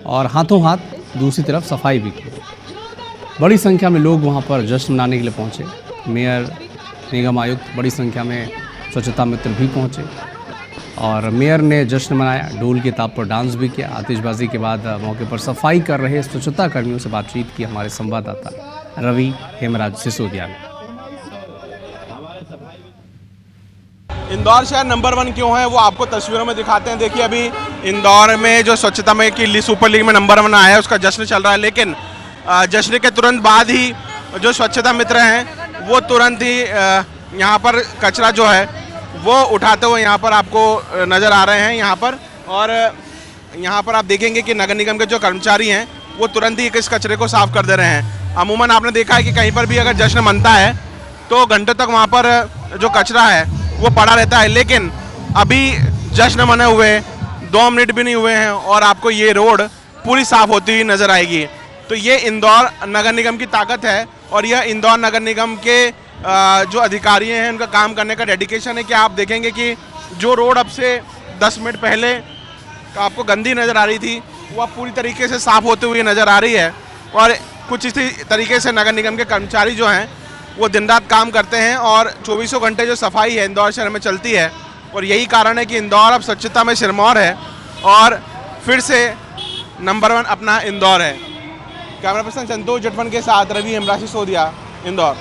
Speaker 1: और हाथों हाथ दूसरी तरफ सफाई भी की। बड़ी संख्या में लोग वहां पर जश्न मनाने के लिए पहुंचे। मेयर, निगम आयुक्त, बड़ी संख्या में स्वच्छता मित्र भी पहुंचे और मेयर ने जश्न मनाया, ढोल के ताप पर डांस भी किया। आतिशबाजी के बाद मौके पर सफाई कर रहे स्वच्छता कर्मियों से बातचीत की हमारे संवाददाता रवि हेमराज सिसोदिया ने।
Speaker 23: इंदौर शहर नंबर 1 क्यों है वो आपको तस्वीरों में दिखाते हैं। देखिए अभी इंदौर में जो स्वच्छता में की सुपर लीग में नंबर 1 आया है उसका जश्न चल रहा है, लेकिन जश्न के तुरंत बाद ही जो स्वच्छता मित्र हैं वो तुरंत ही यहाँ पर कचरा जो है वो उठाते हुए यहाँ पर आपको नज़र आ रहे हैं यहाँ पर। और यहाँ पर आप देखेंगे कि नगर निगम के जो कर्मचारी हैं वो तुरंत ही इस कचरे को साफ कर दे रहे हैं। अमूमन आपने देखा है कि कहीं पर भी अगर जश्न मनता है तो घंटों तक वहाँ पर जो कचरा है वो पड़ा रहता है, लेकिन अभी जश्न मने हुए 2 मिनट भी नहीं हुए हैं और आपको ये रोड पूरी साफ होती हुई नज़र आएगी। तो ये इंदौर नगर निगम की ताकत है और यह इंदौर नगर निगम के जो अधिकारी हैं उनका काम करने का डेडिकेशन है कि आप देखेंगे कि जो रोड अब से 10 मिनट पहले आपको गंदी नज़र आ रही थी वो अब पूरी तरीके से साफ होते हुए नज़र आ रही है। और कुछ इसी तरीके से नगर निगम के कर्मचारी जो हैं वो दिन रात काम करते हैं और 24 घंटे जो सफाई है इंदौर शहर में चलती है और यही कारण है कि इंदौर अब स्वच्छता में सिरमौर है और फिर से नंबर 1 अपना इंदौर है। कैमरा पर्सन संतोष जटवन के साथ रवि हेमराज सिसोदिया, इंदौर।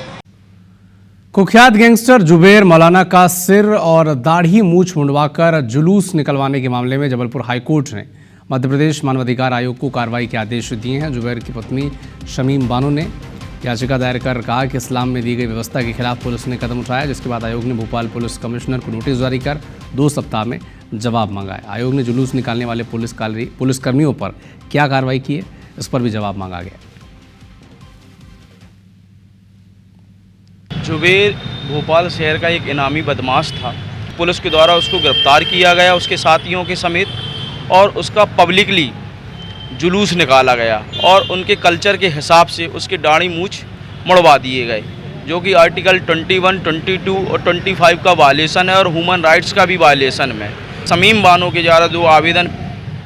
Speaker 1: कुख्यात गैंगस्टर जुबेर मौलाना का सिर और दाढ़ी मूछ मुंडवाकर जुलूस निकलवाने के मामले में जबलपुर हाईकोर्ट ने मध्य प्रदेश मानवाधिकार आयोग को कार्रवाई के आदेश दिए हैं। जुबेर की पत्नी शमीम बानो ने याचिका दायर कर कहा कि इस्लाम में दी गई व्यवस्था के खिलाफ पुलिस ने कदम उठाया, जिसके बाद आयोग ने भोपाल पुलिस कमिश्नर को नोटिस जारी कर 2 सप्ताह में जवाब मांगा है। आयोग ने जुलूस निकालने वाले पुलिसकर्मियों पर क्या कार्रवाई की है, इस पर भी जवाब मांगा गया।
Speaker 4: जुबेर भोपाल शहर का एक इनामी बदमाश था। पुलिस के द्वारा उसको गिरफ्तार किया गया उसके साथियों के समेत और उसका पब्लिकली जुलूस निकाला गया और उनके कल्चर के हिसाब से उसके दाढ़ी मूछ मुड़वा दिए गए, जो कि आर्टिकल 21, 22 और 25 का वायलेशन है और ह्यूमन राइट्स का भी वायलेशन में। शमीम बानो के द्वारा जो आवेदन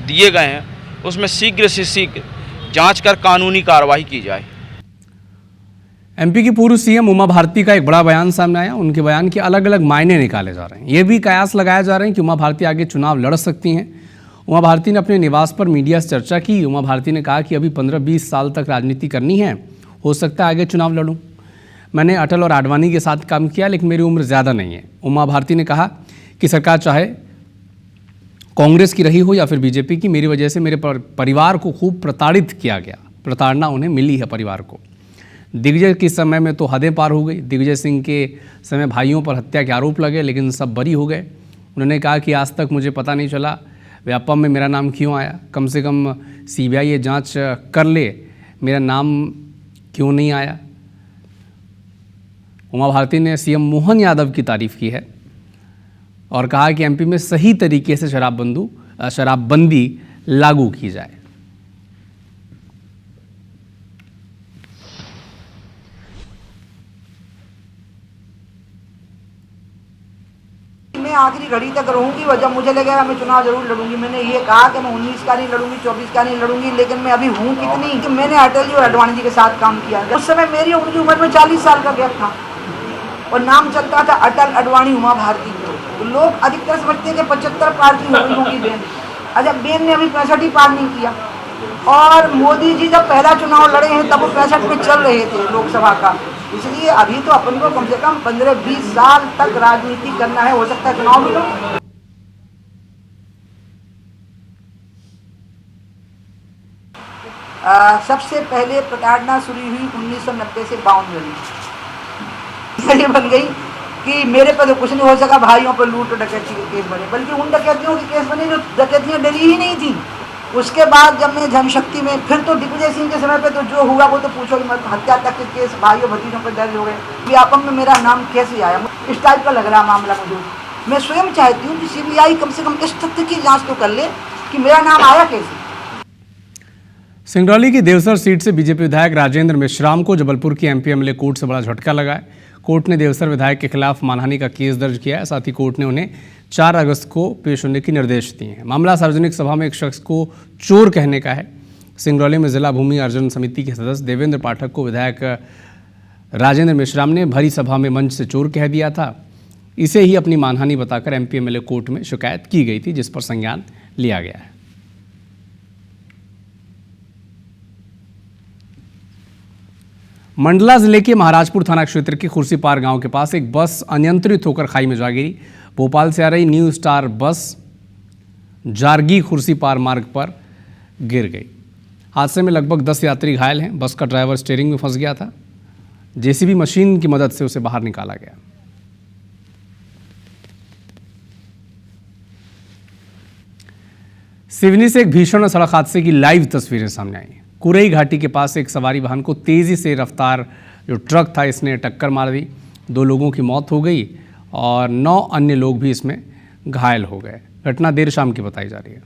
Speaker 4: दिए गए हैं उसमें शीघ्र से शीघ्र जांच कर कानूनी कार्रवाई की जाए।
Speaker 1: एमपी की पूर्व सीएम उमा भारती का एक बड़ा बयान सामने आया। उनके बयान के अलग अलग मायने निकाले जा रहे हैं। ये भी कयास लगाया जा रहे हैं कि उमा भारती आगे चुनाव लड़ सकती हैं। उमा भारती ने अपने निवास पर मीडिया से चर्चा की। उमा भारती ने कहा कि अभी 15-20 साल तक राजनीति करनी है, हो सकता है आगे चुनाव लड़ूं। मैंने अटल और आडवाणी के साथ काम किया, लेकिन मेरी उम्र ज़्यादा नहीं है। उमा भारती ने कहा कि सरकार चाहे कांग्रेस की रही हो या फिर बीजेपी की, मेरी वजह से मेरे परिवार को खूब प्रताड़ित किया गया। प्रताड़ना उन्हें मिली है परिवार को। दिग्विजय के समय में तो हदें पार हो गई। दिग्विजय सिंह के समय भाइयों पर हत्या के आरोप लगे, लेकिन सब बरी हो गए। उन्होंने कहा कि आज तक मुझे पता नहीं चला व्यापम में मेरा नाम क्यों आया। कम से कम सीबीआई ये जांच कर ले, मेरा नाम क्यों नहीं आया। उमा भारती ने सीएम मोहन यादव की तारीफ की है और कहा कि एमपी में सही तरीके से शराबबंदी लागू की जाए।
Speaker 5: मैं आखिरी घड़ी तक रहूंगी और जब मुझे लगेगा मैं चुनाव जरूर लड़ूंगी। मैंने ये कहा कि मैं 19 का नहीं लड़ूंगी, 24 का नहीं लड़ूंगी, लेकिन मैं अभी हूँ कितनी कि मैंने अटल जी और आडवाणी जी के साथ काम किया। उस समय मेरी उनकी उम्र में 40 साल का गैप था और नाम चलता था अटल, आडवाणी, उमा भारती। तो लोग अधिकतर समझते हैं कि 75 पार की हो गई होगी बेन। अच्छा, बेन ने अभी 65 ही पार नहीं किया। और मोदी जी जब पहला चुनाव लड़े हैं तब वो 65 में चल रहे थे लोकसभा का। इसलिए अभी तो अपन को कम से कम 15-20 साल तक राजनीति करना है, हो सकता है चुनाव भी लो। सबसे पहले प्रताड़ना शुरू हुई 1990 से 52 में। ये बन गई कि मेरे पे तो कुछ नहीं हो सका, भाइयों पर लूट और डकैती के केस बने, बल्कि उन डकैतियों के केस बने जो डकैतियां डरी ही नहीं थी। उसके बाद जब मैं जनशक्ति में, फिर तो दिग्विजय सिंह के समय पे तो जो हुआ वो तो पूछो ही मत। हत्या तक के केस भाइयों भतीजों पर दर्ज हो गए। व्यापम में मेरा नाम कैसे आया, इस टाइप का लग रहा मामला मुझे। मैं स्वयं चाहती हूँ कि सीबीआई कम से कम इस तथ्य की जांच तो कर ले कि मेरा नाम आया कैसे।
Speaker 1: सिंगरौली की देवसर सीट से बीजेपी विधायक राजेंद्र मेश्राम को जबलपुर की एमपी एमएलए कोर्ट से बड़ा झटका लगा है। कोर्ट ने देवसर विधायक के खिलाफ मानहानि का केस दर्ज किया है। साथ ही कोर्ट ने उन्हें 4 अगस्त को पेश होने के निर्देश दिए हैं। मामला सार्वजनिक सभा में एक शख्स को चोर कहने का है। सिंगरौली में जिला भूमि अर्जन समिति के सदस्य देवेंद्र पाठक को विधायक राजेंद्र मेश्राम ने भरी सभा में मंच से चोर कह दिया था। इसे ही अपनी मानहानि बताकर एमपी एमएलए कोर्ट में शिकायत की गई थी, जिस पर संज्ञान लिया गया है। मंडला जिले के महाराजपुर थाना क्षेत्र के खुर्सीपार गांव के पास एक बस अनियंत्रित होकर खाई में जा गिरी। भोपाल से आ रही न्यू स्टार बस जारगी खुर्सीपार मार्ग पर गिर गई। हादसे में लगभग 10 यात्री घायल हैं। बस का ड्राइवर स्टीयरिंग में फंस गया था। जेसीबी मशीन की मदद से उसे बाहर निकाला गया। सिवनी से एक भीषण सड़क हादसे की लाइव तस्वीरें सामने आई। कुरई घाटी के पास एक सवारी वाहन को तेजी से रफ्तार जो ट्रक था इसने टक्कर मार दी। 2 लोगों की मौत हो गई और 9 अन्य लोग भी इसमें घायल हो गए। घटना देर शाम की बताई जा रही है।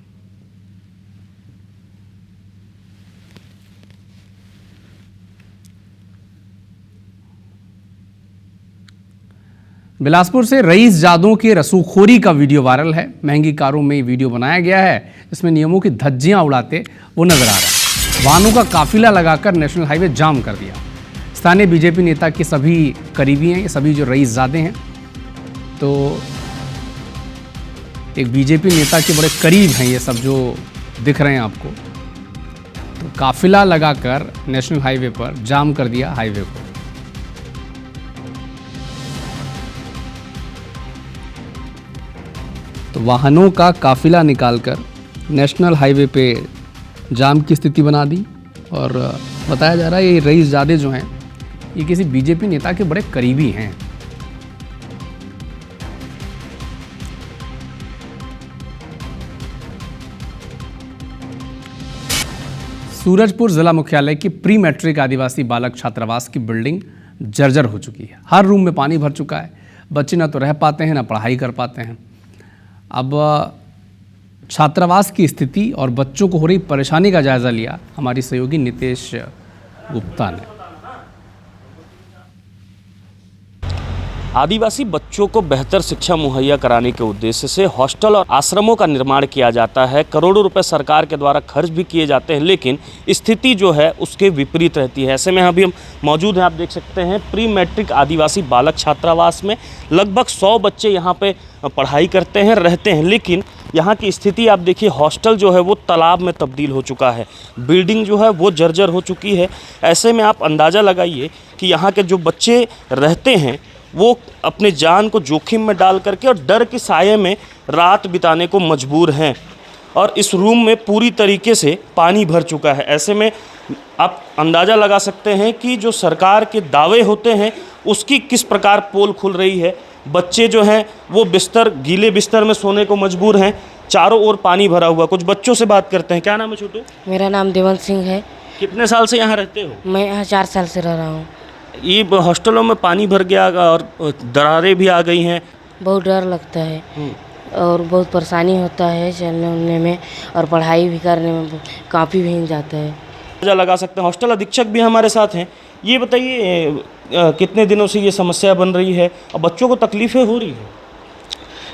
Speaker 1: बिलासपुर से रईस जादों के रसूखोरी का वीडियो वायरल है। महंगी कारों में वीडियो बनाया गया है, इसमें नियमों की धज्जियां उड़ाते वो नजर आ रहे हैं। वाहनों का काफिला लगाकर नेशनल हाईवे जाम कर दिया। स्थानीय बीजेपी नेता के सभी करीबी हैं, ये सभी जो रईस जादे हैं, तो एक बीजेपी नेता के बड़े करीब हैं ये सब जो दिख रहे हैं आपको। तो काफिला लगाकर नेशनल हाईवे पर जाम कर दिया हाईवे को। तो वाहनों का काफिला निकालकर नेशनल हाईवे पे जाम की स्थिति बना दी। और बताया जा रहा है ये रईस जादे जो हैं ये किसी बीजेपी नेता के बड़े करीबी हैं। सूरजपुर जिला मुख्यालय की प्री मैट्रिक आदिवासी बालक छात्रावास की बिल्डिंग जर्जर हो चुकी है। हर रूम में पानी भर चुका है। बच्चे ना तो रह पाते हैं ना पढ़ाई कर पाते हैं। अब छात्रावास की स्थिति और बच्चों को हो रही परेशानी का जायजा लिया हमारी सहयोगी नितेश गुप्ता ने।
Speaker 6: आदिवासी बच्चों को बेहतर शिक्षा मुहैया कराने के उद्देश्य से हॉस्टल और आश्रमों का निर्माण किया जाता है। करोड़ों रुपए सरकार के द्वारा खर्च भी किए जाते हैं, लेकिन स्थिति जो है उसके विपरीत रहती है। ऐसे में अभी हम मौजूद हैं, आप देख सकते हैं प्री मैट्रिक आदिवासी बालक छात्रावास में लगभग 100 बच्चे यहाँ पे पढ़ाई करते हैं, रहते हैं, लेकिन यहाँ की स्थिति आप देखिए, हॉस्टल जो है वो तालाब में तब्दील हो चुका है, बिल्डिंग जो है वो जर्जर हो चुकी है। ऐसे में आप अंदाज़ा लगाइए कि यहाँ के जो बच्चे रहते हैं वो अपने जान को जोखिम में डाल करके और डर के साये में रात बिताने को मजबूर हैं। और इस रूम में पूरी तरीके से पानी भर चुका है। ऐसे में आप अंदाज़ा लगा सकते हैं कि जो सरकार के दावे होते हैं उसकी किस प्रकार पोल खुल रही है। बच्चे जो हैं वो गीले बिस्तर में सोने को मजबूर हैं। चारों ओर पानी भरा हुआ। कुछ बच्चों से बात करते हैं। क्या नाम है छोटू?
Speaker 7: मेरा नाम देवंत सिंह है।
Speaker 6: कितने साल से यहाँ रहते हो?
Speaker 7: मैं यहाँ 4 साल से रह रहा हूँ।
Speaker 6: ये हॉस्टलों में पानी भर गया और दरारें भी आ गई हैं।
Speaker 7: बहुत डर लगता है और बहुत परेशानी होता है चलने उलने में और पढ़ाई भी करने में, काफ़ी भी जाता है।
Speaker 6: लगा सकते हैं। हॉस्टल अधीक्षक भी हमारे साथ हैं। ये बताइए कितने दिनों से ये समस्या बन रही है और बच्चों को तकलीफ़ें हो रही है?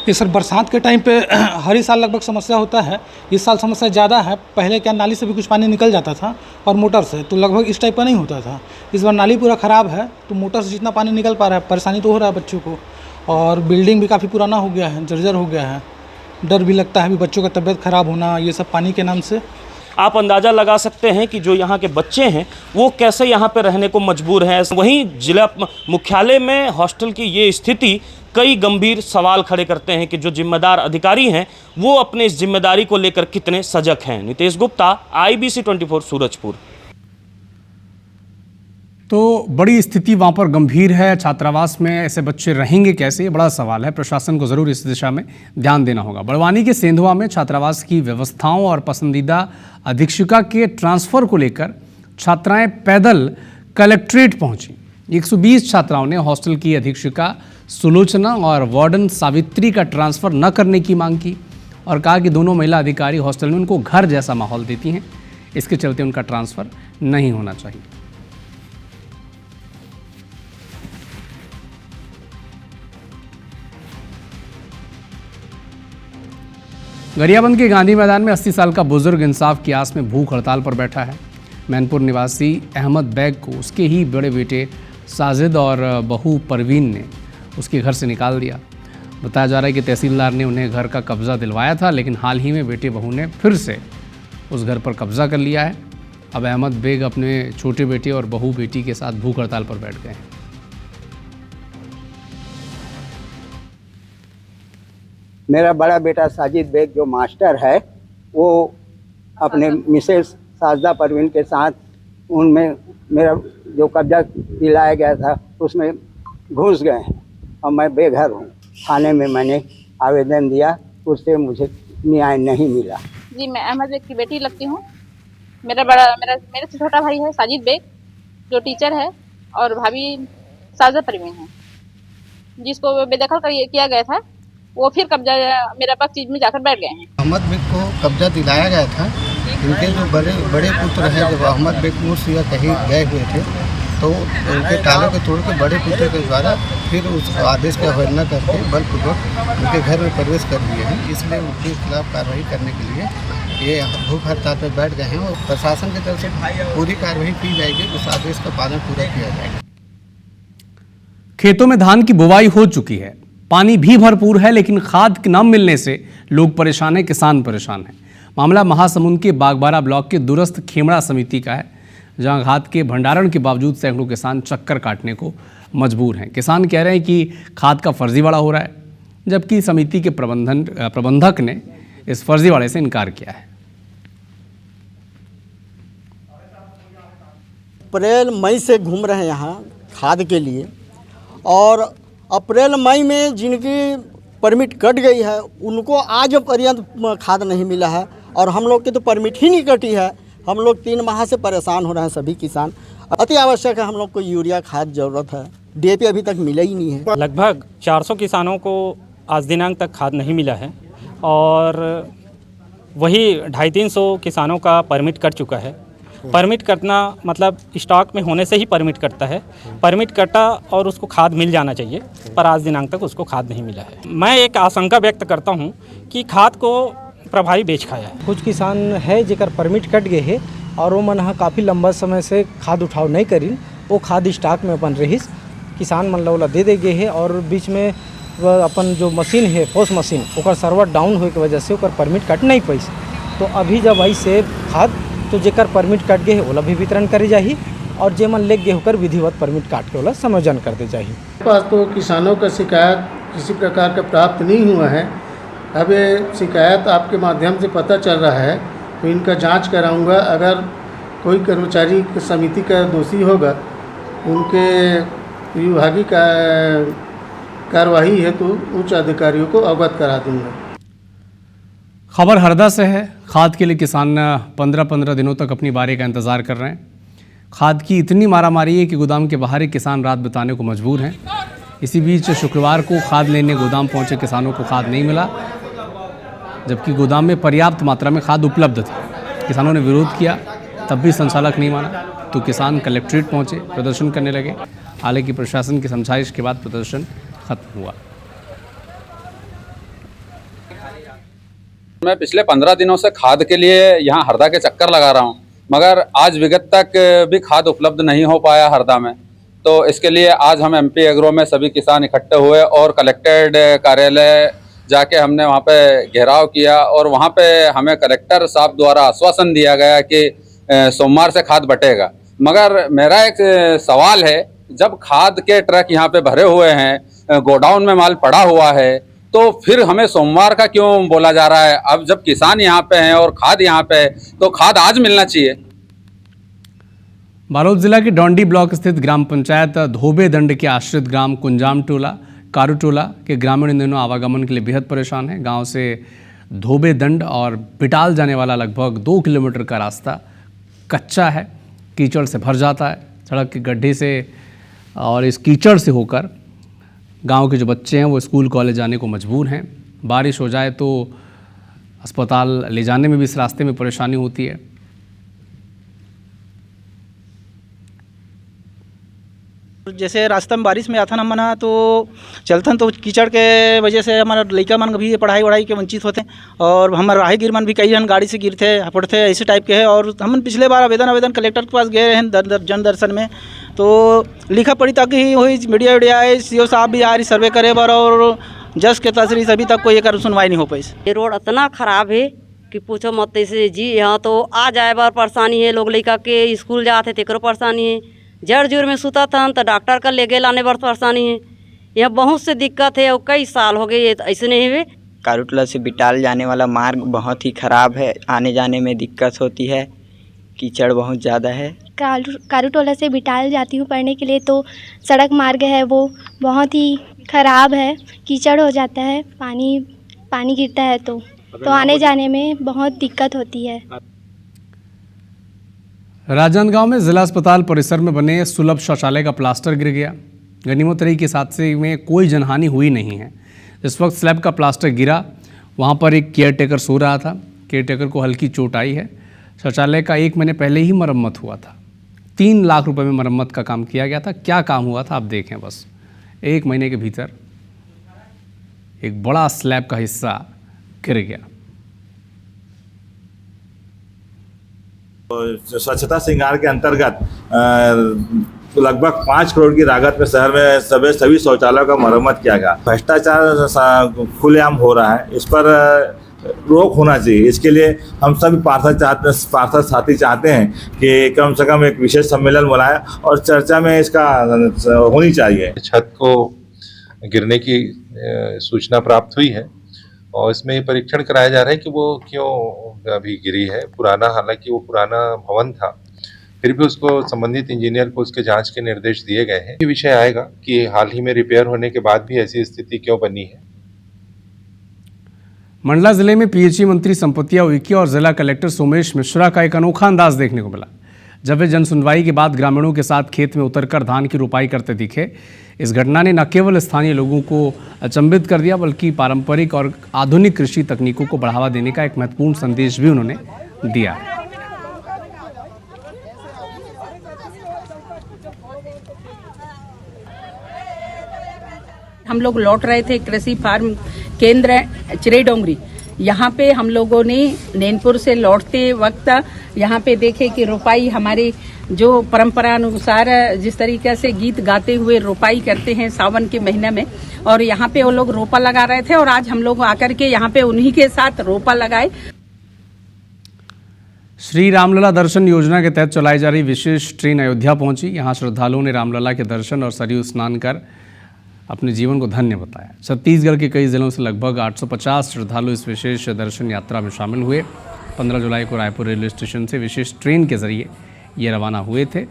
Speaker 8: ये सर बरसात के टाइम पे हर ही साल लगभग समस्या होता है। इस साल समस्या ज़्यादा है। पहले क्या नाली से भी कुछ पानी निकल जाता था और मोटर से, तो लगभग इस टाइप का नहीं होता था। इस बार नाली पूरा ख़राब है तो मोटर से जितना पानी निकल पा रहा है, परेशानी तो हो रहा है बच्चों को। और बिल्डिंग भी काफ़ी पुराना हो गया है, जर्जर हो गया है। डर भी लगता है भी बच्चों का तबीयत ख़राब होना, ये सब पानी के नाम से।
Speaker 6: आप अंदाज़ा लगा सकते हैं कि जो यहाँ के बच्चे हैं वो कैसे यहाँ पे रहने को मजबूर हैं। वहीं जिला मुख्यालय में हॉस्टल की ये स्थिति कई गंभीर सवाल खड़े करते हैं कि जो जिम्मेदार अधिकारी हैं वो अपने इस जिम्मेदारी को लेकर कितने सजग हैं। नितेश गुप्ता, IBC 24 सूरजपुर।
Speaker 1: तो बड़ी स्थिति वहाँ पर गंभीर है। छात्रावास में ऐसे बच्चे रहेंगे कैसे, ये बड़ा सवाल है। प्रशासन को ज़रूर इस दिशा में ध्यान देना होगा। बड़वानी के सेंधवा में छात्रावास की व्यवस्थाओं और पसंदीदा अधीक्षिका के ट्रांसफ़र को लेकर छात्राएं पैदल कलेक्ट्रेट पहुंची। 120 छात्राओं ने हॉस्टल की अधीक्षिका सुलोचना और वार्डन सावित्री का ट्रांसफ़र न करने की मांग की और कहा कि दोनों महिला अधिकारी हॉस्टल में उनको घर जैसा माहौल देती हैं, इसके चलते उनका ट्रांसफ़र नहीं होना चाहिए। गरियाबंद के गांधी मैदान में 80 साल का बुजुर्ग इंसाफ की आस में भूख हड़ताल पर बैठा है। मैनपुर निवासी अहमद बैग को उसके ही बड़े बेटे साजिद और बहू परवीन ने उसके घर से निकाल दिया। बताया जा रहा है कि तहसीलदार ने उन्हें घर का कब्जा दिलवाया था, लेकिन हाल ही में बेटे बहू ने फिर से उस घर पर कब्जा कर लिया है। अब अहमद बेग अपने छोटे बेटे और बहू बेटी के साथ भूख हड़ताल पर बैठ गए हैं।
Speaker 9: मेरा बड़ा बेटा साजिद बेग जो मास्टर है, वो अपने मिसेस साजदा परवीन के साथ उनमें मेरा जो कब्जा दिलाया गया था उसमें घुस गए हैं और मैं बेघर हूँ। थाने में मैंने आवेदन दिया, उससे मुझे न्याय नहीं मिला।
Speaker 10: जी, मैं अहमद बेग की बेटी लगती हूँ। मेरे से छोटा भाई है साजिद बेग जो टीचर है, और भाभी साजदा परवीन है जिसको बेदखल किया गया था। वो फिर कब्जा मेरा पास चीज में जाकर बैठ गए हैं।
Speaker 11: अहमद बेग को कब्जा दिलाया गया था। इनके जो बड़े पुत्र हैं, जब अहमद बेग मुर्स या कहीं गए हुए थे तो उनके तालों को तोड़ के बड़े पुत्र के द्वारा फिर उस आदेश का अवहेलना करके बलपूर्वक उनके घर में प्रवेश कर दिए हैं। इसलिए उनके खिलाफ कार्रवाई करने के लिए ये भूख हड़ताल पर बैठ गए हैं और प्रशासन की तरफ से पूरी कार्रवाई की जाएगी, उस आदेश का पालन पूरा किया जाएगा।
Speaker 1: खेतों में धान की बुवाई हो चुकी है, पानी भी भरपूर है, लेकिन खाद न मिलने से लोग परेशान हैं, किसान परेशान हैं। मामला महासमुंद के बागबारा ब्लॉक के दूरस्थ खेमड़ा समिति का है, जहां खाद के भंडारण के बावजूद सैकड़ों किसान चक्कर काटने को मजबूर हैं। किसान कह रहे हैं कि खाद का फर्जीवाड़ा हो रहा है, जबकि समिति के प्रबंधक ने इस फर्जीवाड़े से इनकार किया है।
Speaker 12: अप्रैल मई से घूम रहे हैं यहाँ खाद के लिए, और अप्रैल मई में जिनकी परमिट कट गई है उनको आज पर्यंत खाद नहीं मिला है, और हम लोग की तो परमिट ही नहीं कटी है। हम लोग 3 माह से परेशान हो रहे हैं सभी किसान। अति आवश्यक है, हम लोग को यूरिया खाद ज़रूरत है। DAP अभी तक मिला ही नहीं है।
Speaker 25: लगभग 400 किसानों को आज दिनांक तक खाद नहीं मिला है, और वही 250-300 किसानों का परमिट कट चुका है। परमिट कटना मतलब स्टॉक में होने से ही परमिट कटता है। परमिट कटा और उसको खाद मिल जाना चाहिए, पर आज दिनांक तक उसको खाद नहीं मिला है। मैं एक आशंका व्यक्त करता हूं कि खाद को प्रभावी बेच खाया है।
Speaker 8: कुछ किसान है जेकर परमिट कट गए है और वो मन काफ़ी लंबा समय से खाद उठाव नहीं करी, वो खाद स्टॉक में अपन रहीस, किसान मन ला दे गए है, और बीच में अपन जो मशीन है पोस्ट मशीन ओकर सर्वर डाउन होने की वजह से ओकर परमिट कट नहीं पैस। तो अभी जब ऐसे खाद तो जेकर परमिट कट गए है ओला भी वितरण करे जाही, और जे मन लेग गए होकर विधिवत परमिट काट के ओला समायोजन कर दे जाही।
Speaker 26: पास तो किसानों का शिकायत किसी प्रकार का प्राप्त नहीं हुआ है। अब ये शिकायत आपके माध्यम से पता चल रहा है, तो इनका जांच कराऊंगा। अगर कोई कर्मचारी समिति का दोषी होगा, उनके विभागीय कार्यवाही है तो उच्च अधिकारियों को अवगत करा दूंगा।
Speaker 1: खबर हरदा से है। खाद के लिए किसान 15-15 दिनों तक अपनी बारी का इंतज़ार कर रहे हैं। खाद की इतनी मारामारी है कि गोदाम के बाहर ही किसान रात बिताने को मजबूर हैं। इसी बीच शुक्रवार को खाद लेने गोदाम पहुंचे किसानों को खाद नहीं मिला, जबकि गोदाम में पर्याप्त मात्रा में खाद उपलब्ध थी। किसानों ने विरोध किया, तब भी संचालक नहीं माना, तो किसान कलेक्ट्रेट पहुंचे, प्रदर्शन करने लगे। हालांकि प्रशासन की समझाइश के बाद प्रदर्शन खत्म हुआ।
Speaker 27: मैं पिछले 15 दिनों से खाद के लिए यहाँ हरदा के चक्कर लगा रहा हूँ, मगर आज विगत तक भी खाद उपलब्ध नहीं हो पाया हरदा में। तो इसके लिए आज हम MP एग्रो में सभी किसान इकट्ठे हुए और कलेक्टेड कार्यालय जाके हमने वहाँ पे घेराव किया, और वहाँ पे हमें कलेक्टर साहब द्वारा आश्वासन दिया गया कि सोमवार से खाद बटेगा। मगर मेरा एक सवाल है, जब खाद के ट्रक यहाँ पे भरे हुए हैं, गोडाउन में माल पड़ा हुआ है, तो फिर हमें सोमवार का क्यों बोला जा रहा है? अब जब किसान यहाँ पे हैं और खाद यहाँ पे है, तो खाद आज मिलना चाहिए।
Speaker 1: बालोद जिला के डोंडी ब्लॉक स्थित ग्राम पंचायत धोबे दंड के आश्रित ग्राम कुंजाम टोला कारू टोला के ग्रामीण इन दिनों आवागमन के लिए बेहद परेशान हैं। गांव से धोबे दंड और बिटाल जाने वाला लगभग 2 किलोमीटर का रास्ता कच्चा है, कीचड़ से भर जाता है। सड़क के गड्ढे से और इस कीचड़ से होकर गांव के जो बच्चे हैं वो स्कूल कॉलेज जाने को मजबूर हैं। बारिश हो जाए तो अस्पताल ले जाने में भी इस रास्ते में परेशानी होती है।
Speaker 3: जैसे रास्ते में बारिश में आथन हम मना तो चलथन तो कीचड़ के वजह से हमारा लड़का मन भी पढ़ाई वढ़ाई के वंचित होते और हमारे राहगीर मन भी कई जन गाड़ी से गिरते हपड़ते ऐसे टाइप के है। और हम पिछले बार आवेदन कलेक्टर के पास गए हैं जन दर्शन में तो लिखा पड़ी तक ही हुई, मीडिया वीडिया आए, सीओ साहब भी आ रही सर्वे करे बार और जज के तसरी अभी तक कोई एक सुनवाई नहीं हो पाई।
Speaker 13: ये रोड इतना खराब है कि पूछो मत ऐसे जी। यहाँ तो आ जाए बार परेशानी है, लोग लड़का के स्कूल जाते थे करो परेशानी है, जड़ जुड़ में सुता था तो डॉक्टर का ले गए लाने बार परेशानी है। यह बहुत से दिक्कत है और कई साल हो गए ऐसे नहीं हुए।
Speaker 14: कारूटला से बिटाल जाने वाला मार्ग बहुत ही ख़राब है, आने जाने में दिक्कत होती है, कीचड़ बहुत ज़्यादा है।
Speaker 15: कारूटोला से बिटाल जाती हूँ पढ़ने के लिए तो सड़क मार्ग है वो बहुत ही ख़राब है, कीचड़ हो जाता है, पानी गिरता है तो आने जाने में बहुत दिक्कत होती है।
Speaker 1: राजनांदगांव में जिला अस्पताल परिसर में बने सुलभ शौचालय का प्लास्टर गिर गया। गनीमत रही कि इस हादसे में कोई जनहानि हुई नहीं है। इस वक्त स्लैब का प्लास्टर गिरा, वहां पर एक केयरटेकर सो रहा था। केयरटेकर को हल्की चोट आई है। शौचालय का 1 महीने पहले ही मरम्मत हुआ था। 3 लाख रुपए में मरम्मत का काम किया गया था। क्या काम हुआ था आप देखें बस। 1 महीने के भीतर एक बड़ा स्लैब का हिस्सा गिर गया।
Speaker 16: स्वच्छता श्रृंगार के अंतर्गत लगभग 5 करोड़ की लागत में शहर में सभी शौचालयों का मरम्मत किया गया। भ्रष्टाचार खुलेआम हो रहा है, इस पर रोक होना चाहिए। इसके लिए हम सभी पार्षद साथी चाहते हैं कि कम से कम एक विशेष सम्मेलन बुलाएं और चर्चा में इसका होनी चाहिए।
Speaker 17: छत को गिरने की सूचना प्राप्त हुई है और इसमें परीक्षण कराया जा रहा है कि वो क्यों अभी गिरी है। हालांकि वो पुराना भवन था, फिर भी उसको संबंधित इंजीनियर को उसके जांच के निर्देश दिए गए हैं। ये विषय आएगा कि हाल ही में रिपेयर होने के बाद भी ऐसी स्थिति क्यों बनी है।
Speaker 1: मंडला जिले में पीएचई मंत्री संपतिया उइके और जिला कलेक्टर सोमेश मिश्रा का एक अनोखा अंदाज देखने को मिला जब वे जन सुनवाई के बाद ग्रामीणों के साथ खेत में उतरकर धान की रोपाई करते दिखे। इस घटना ने न केवल स्थानीय लोगों को अचंभित कर दिया बल्कि पारंपरिक और आधुनिक कृषि तकनीकों को बढ़ावा देने का एक महत्वपूर्ण संदेश भी उन्होंने दिया।
Speaker 18: हम लोग लौट रहे थे कृषि फार्म केंद्र चिरेडोंगरी। यहाँ पे हम लोगों ने नैनपुर से लौटते वक्त यहाँ पे देखे कि रोपाई हमारी जो परंपरा अनुसार जिस तरीके से गीत गाते हुए रोपाई करते हैं सावन के महीने में, और यहाँ पे वो लोग रोपा लगा रहे थे और आज हम लोग आकर के यहाँ पे उन्हीं के साथ रोपा लगाए।
Speaker 1: श्री रामलला दर्शन योजना के तहत चलाई जा रही विशेष ट्रेन अयोध्या पहुंची। यहाँ श्रद्धालुओं ने रामलला के दर्शन और सरयू स्नान कर अपने जीवन को धन्य बताया। छत्तीसगढ़ के कई जिलों से लगभग 850 श्रद्धालु इस विशेष दर्शन यात्रा में शामिल हुए। 15 जुलाई को रायपुर रेलवे स्टेशन से विशेष ट्रेन के जरिए ये रवाना हुए थे।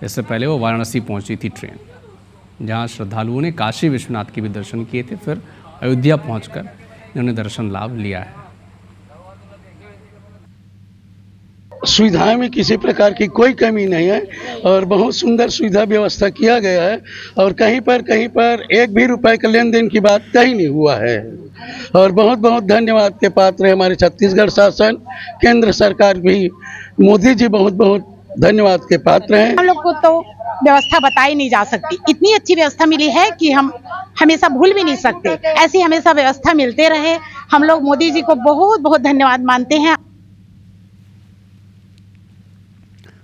Speaker 1: इससे पहले वो वाराणसी पहुंची थी ट्रेन, जहां श्रद्धालुओं ने काशी विश्वनाथ के भी दर्शन किए थे। फिर अयोध्या पहुंचकर इन्होंने दर्शन लाभ लिया है।
Speaker 26: सुविधाएं में किसी प्रकार की कोई कमी नहीं है और बहुत सुंदर सुविधा व्यवस्था किया गया है और कहीं पर 1 भी रुपए के लेन देन की बात कहीं नहीं हुआ है। और बहुत बहुत धन्यवाद के पात्र है हमारे छत्तीसगढ़ शासन, केंद्र सरकार भी, मोदी जी बहुत बहुत धन्यवाद के पात्र हैं।
Speaker 28: हम लोग को तो व्यवस्था बताई नहीं जा सकती, इतनी अच्छी व्यवस्था मिली है कि हम हमेशा भूल भी नहीं सकते। ऐसी हमेशा व्यवस्था मिलते रहे। हम लोग मोदी जी को बहुत बहुत धन्यवाद मानते हैं।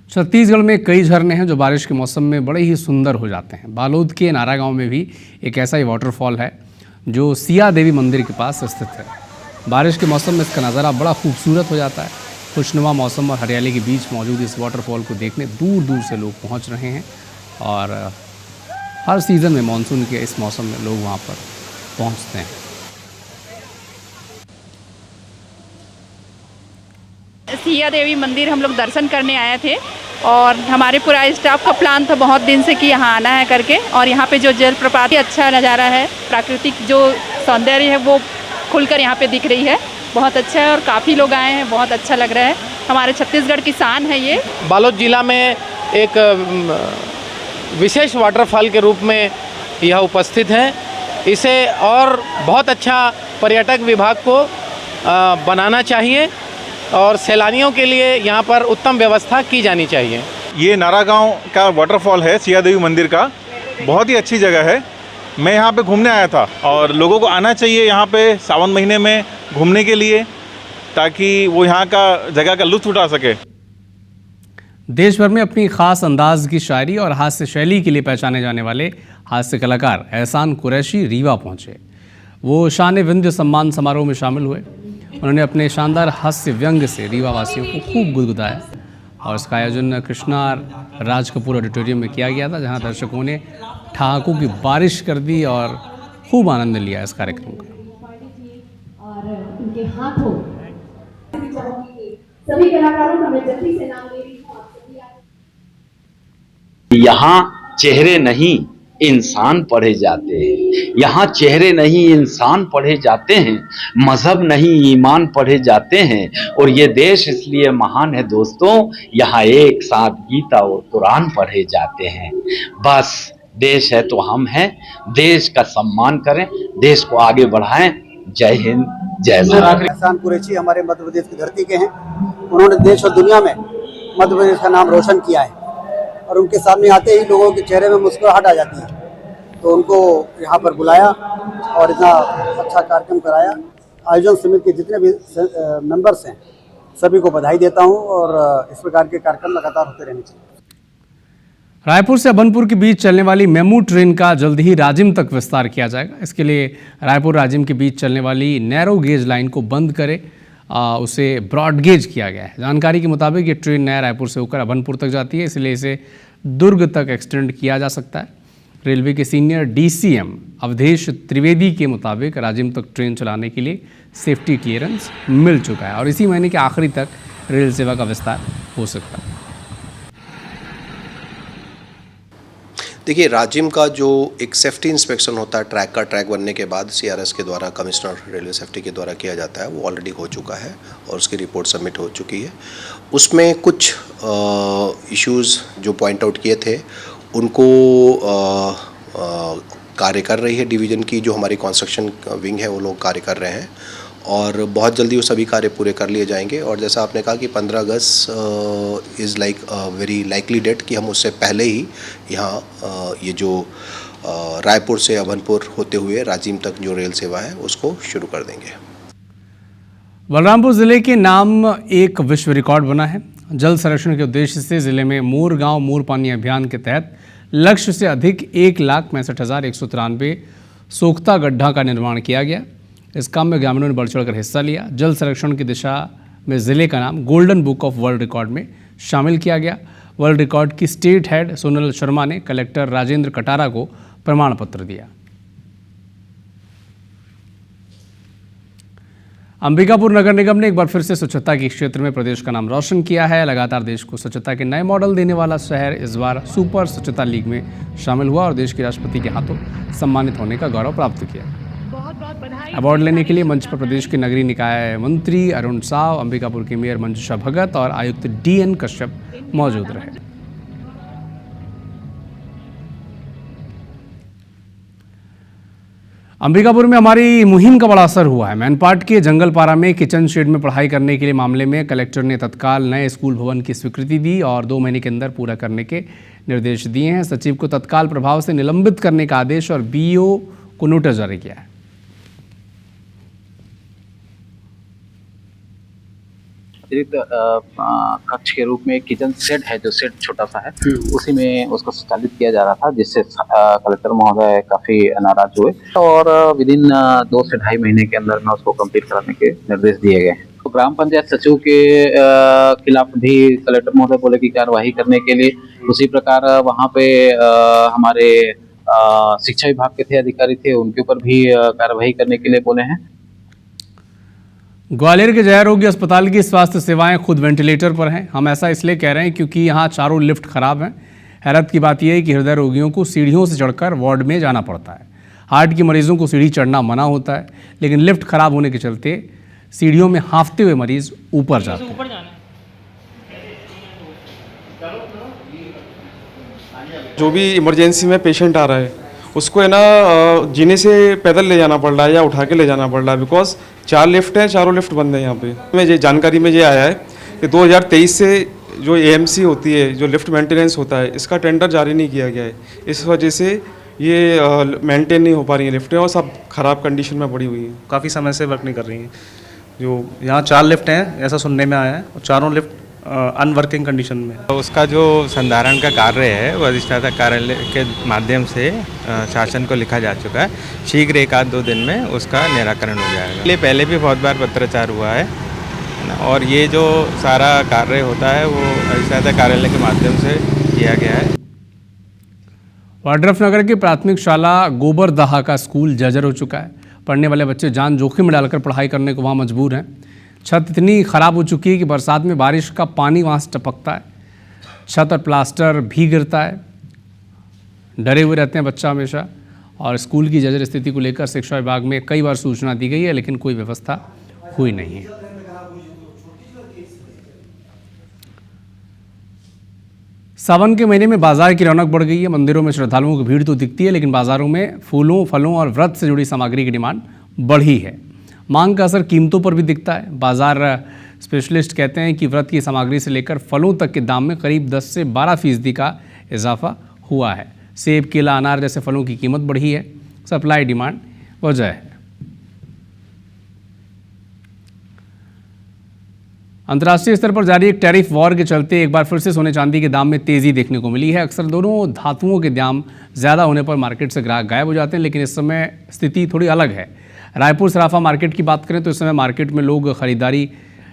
Speaker 1: छत्तीसगढ़ में कई झरने हैं जो बारिश के मौसम में बड़े ही सुंदर हो जाते हैं। बालोद के नारा गांव में भी एक ऐसा ही वाटरफॉल है जो सिया देवी मंदिर के पास स्थित है। बारिश के मौसम में इसका नज़ारा बड़ा खूबसूरत हो जाता है। खुशनुमा मौसम और हरियाली के बीच मौजूद इस वाटरफॉल को देखने दूर दूर से लोग पहुंच रहे हैं और हर सीज़न में मानसून के इस मौसम में लोग वहां पर पहुंचते हैं।
Speaker 29: सिया देवी मंदिर हम लोग दर्शन करने आए थे और हमारे पूरा स्टाफ का प्लान था बहुत दिन से कि यहाँ आना है करके। और यहाँ पे जो जलप्रपात अच्छा नज़ारा है, प्राकृतिक जो सौंदर्य है वो खुलकर यहाँ पे दिख रही है। बहुत अच्छा है और काफ़ी लोग आए हैं, बहुत अच्छा लग रहा है। हमारे छत्तीसगढ़ की शान है ये।
Speaker 30: बालोद जिला में एक विशेष वाटरफॉल के रूप में यह उपस्थित है। इसे और बहुत अच्छा पर्यटक विभाग को बनाना चाहिए और सैलानियों के लिए यहाँ पर उत्तम व्यवस्था की जानी चाहिए।
Speaker 31: ये नारा गांव का वाटरफॉल है सिया देवी मंदिर का।
Speaker 2: बहुत ही अच्छी जगह है। मैं यहाँ पे घूमने आया था और लोगों को आना चाहिए यहाँ पे सावन महीने में घूमने के लिए, ताकि वो यहाँ का जगह का लुत्फ उठा सके।
Speaker 1: देश भर में अपनी खास अंदाज की शायरी और हास्य शैली के लिए पहचाने जाने वाले हास्य कलाकार एहसान कुरैशी रीवा पहुंचे। वो शान विंध्य सम्मान समारोह में शामिल हुए। उन्होंने अपने शानदार हास्य व्यंग से रीवा वासियों को खूब गुदगुदाया और इसका आयोजन कृष्णा राज कपूर ऑडिटोरियम में किया गया था, जहां दर्शकों ने ठहाकों की बारिश कर दी और खूब आनंद लिया इस कार्यक्रम का।
Speaker 4: और उनके हाथों सभी कलाकारों का मैं जल्दी से नाम ले रही हूँ।
Speaker 5: यहाँ चेहरे नहीं इंसान पढ़े जाते हैं, यहाँ चेहरे नहीं इंसान पढ़े जाते हैं, मजहब नहीं ईमान पढ़े जाते हैं। और ये देश इसलिए महान है दोस्तों, यहाँ एक साथ गीता और कुरान पढ़े जाते हैं। बस देश है तो हम हैं, देश का सम्मान करें, देश को आगे बढ़ाएं। जय हिंद, जय भारत।
Speaker 12: एहसान कुरैशी हमारे मध्य प्रदेश की धरती के हैं। उन्होंने देश और दुनिया में मध्य प्रदेश का नाम रोशन किया है और उनके सामने आते ही लोगों के चेहरे में मुस्कुराहट आ जाती है। तो उनको यहाँ पर बुलाया और इतना अच्छा कार्यक्रम कराया। आयोजन समिति के जितने भी मेंबर्स हैं सभी को बधाई देता हूँ और इस प्रकार के कार्यक्रम लगातार होते रहने चाहिए।
Speaker 1: रायपुर से अभनपुर के बीच चलने वाली मेमू ट्रेन का जल्द ही राजिम तक विस्तार किया जाएगा। इसके लिए रायपुर राजिम के बीच चलने वाली नैरो गेज लाइन को बंद करे उसे ब्रॉड गेज किया गया है। जानकारी के मुताबिक ये ट्रेन नया रायपुर से होकर अभनपुर तक जाती है, इसलिए इसे दुर्ग तक एक्सटेंड किया जा सकता है। रेलवे के सीनियर डीसीएम अवधेश त्रिवेदी के मुताबिक राजिम तक ट्रेन चलाने के लिए सेफ्टी क्लियरेंस मिल चुका है और इसी महीने के आखिरी तक रेल सेवा का विस्तार हो सकता है।
Speaker 7: देखिए, राजिम का जो एक सेफ्टी इंस्पेक्शन होता है ट्रैक का, ट्रैक बनने के बाद सीआरएस के द्वारा, कमिश्नर रेलवे सेफ्टी के द्वारा किया जाता है, वो ऑलरेडी हो चुका है और उसकी रिपोर्ट सबमिट हो चुकी है। उसमें कुछ इश्यूज़ जो पॉइंट आउट किए थे उनको कार्य कर रही है डिवीज़न की जो हमारी कंस्ट्रक्शन विंग है, वो लोग कार्य कर रहे हैं और बहुत जल्दी वो सभी कार्य पूरे कर लिए जाएंगे। और जैसा आपने कहा कि 15 अगस्त is like very likely date कि हम उससे पहले ही यहाँ ये जो रायपुर से अभनपुर होते हुए राजिम तक जो रेल सेवा है उसको शुरू कर देंगे।
Speaker 1: बलरामपुर जिले के नाम एक विश्व रिकॉर्ड बना है। जल संरक्षण के उद्देश्य से जिले में मोर गांव मोर पानी अभियान के तहत लक्ष्य से अधिक 1,65,193 सोख्ता गड्ढा का निर्माण किया गया। इस काम में ग्रामीणों ने बढ़ चढ़कर हिस्सा लिया। जल संरक्षण की दिशा में जिले का नाम golden book of world record में शामिल किया गया। वर्ल्ड रिकॉर्ड की स्टेट हेड सोनल शर्मा ने कलेक्टर राजेंद्र कटारा को प्रमाण पत्र दिया। अंबिकापुर नगर निगम ने एक बार फिर से स्वच्छता के क्षेत्र में प्रदेश का नाम रोशन किया है। लगातार देश को स्वच्छता के नए मॉडल देने वाला शहर इस बार सुपर स्वच्छता लीग में शामिल हुआ और देश के राष्ट्रपति के हाथों सम्मानित होने का गौरव प्राप्त किया। अवार्ड लेने के लिए मंच पर प्रदेश के नगरीय निकाय मंत्री अरुण साव, अंबिकापुर की मेयर मंजुषा भगत और आयुक्त DN कश्यप मौजूद रहे। अंबिकापुर में हमारी मुहिम का बड़ा असर हुआ है। मैनपाट के जंगलपारा में किचन शेड में पढ़ाई करने के लिए मामले में कलेक्टर ने तत्काल नए स्कूल भवन की स्वीकृति दी और 2 महीने के अंदर पूरा करने के निर्देश दिए हैं। सचिव को तत्काल प्रभाव से निलंबित करने का आदेश और BO को नोटिस जारी किया है।
Speaker 19: अतिरिक्त कक्ष के रूप में एक किचन सेट है, जो सेट छोटा सा है, उसी में उसको संचालित किया जा रहा था, जिससे कलेक्टर महोदय काफी नाराज हुए और विद इन 2 से 2.5 महीने के अंदर में उसको कंप्लीट कराने के निर्देश दिए गए। तो ग्राम पंचायत सचिव के खिलाफ भी कलेक्टर महोदय बोले कि कार्यवाही करने के लिए, उसी प्रकार वहाँ पे हमारे शिक्षा विभाग के थे अधिकारी थे, उनके ऊपर भी कार्यवाही करने के लिए बोले हैं।
Speaker 1: ग्वालियर के जया रोगी अस्पताल की स्वास्थ्य सेवाएं खुद वेंटिलेटर पर हैं। हम ऐसा इसलिए कह रहे हैं क्योंकि यहाँ चारों लिफ्ट खराब हैं। हैरत की बात यह है कि हृदय रोगियों को सीढ़ियों से चढ़कर वार्ड में जाना पड़ता है। हार्ट के मरीजों को सीढ़ी चढ़ना मना होता है, लेकिन लिफ्ट खराब होने के चलते सीढ़ियों में हांफते हुए मरीज ऊपर जाते हैं।
Speaker 20: जो भी इमरजेंसी में पेशेंट आ रहा है उसको है ना जीने से पैदल ले जाना पड़ रहा है या उठा के ले जाना पड़ रहा है, बिकॉज 4 लिफ्ट हैं, चारों लिफ्ट बंद है यहाँ पे। में ये जानकारी में ये आया है कि 2023 से जो एएमसी होती है, जो लिफ्ट मेंटेनेंस होता है, इसका टेंडर जारी नहीं किया गया है। इस वजह से ये मेंटेन नहीं हो पा रही हैं लिफ्टें और सब ख़राब कंडीशन में पड़ी हुई हैं।
Speaker 6: काफ़ी समय से वर्क नहीं कर रही हैं। जो यहाँ 4 लिफ्ट हैं ऐसा सुनने में आया है और चारों लिफ्ट अनवर्किंग कंडीशन में।
Speaker 8: उसका जो संधारण का कार्य है वो अधिष्ठाता कार्यालय के माध्यम से शासन को लिखा जा चुका है। शीघ्र 1-2 दिन में उसका निराकरण हो जाएगा। ये पहले भी बहुत बार पत्राचार हुआ है और ये जो सारा कार्य होता है वो अधिष्ठाता कार्यालय के माध्यम से किया गया है।
Speaker 1: वाड्रफ नगर की प्राथमिक शाला गोबरदहा का स्कूल जर्जर हो चुका है। पढ़ने वाले बच्चे जान जोखिम में डालकर पढ़ाई करने को वहाँ मजबूर हैं। छत इतनी ख़राब हो चुकी है कि बरसात में बारिश का पानी वहाँ से टपकता है, छत और प्लास्टर भी गिरता है। डरे हुए रहते हैं बच्चा हमेशा। और स्कूल की जर्जर स्थिति को लेकर शिक्षा विभाग में कई बार सूचना दी गई है, लेकिन कोई व्यवस्था हुई नहीं है। सावन के महीने में बाजार की रौनक बढ़ गई है। मंदिरों में श्रद्धालुओं की भीड़ तो दिखती है, लेकिन बाजारों में फूलों, फलों और व्रत से जुड़ी सामग्री की डिमांड बढ़ी है। मांग का असर कीमतों पर भी दिखता है। बाजार स्पेशलिस्ट कहते हैं कि व्रत की सामग्री से लेकर फलों तक के दाम में करीब 10 से 12% का इजाफा हुआ है। सेब, केला, अनार जैसे फलों की कीमत बढ़ी है। सप्लाई डिमांड वजह है। अंतर्राष्ट्रीय स्तर पर जारी एक टैरिफ वॉर के चलते एक बार फिर से सोने चांदी के दाम में तेज़ी देखने को मिली है। अक्सर दोनों धातुओं के दाम ज़्यादा होने पर मार्केट से ग्राहक गायब हो जाते हैं, लेकिन इस समय स्थिति थोड़ी अलग है। रायपुर सराफा मार्केट की बात करें तो इस समय मार्केट में लोग खरीदारी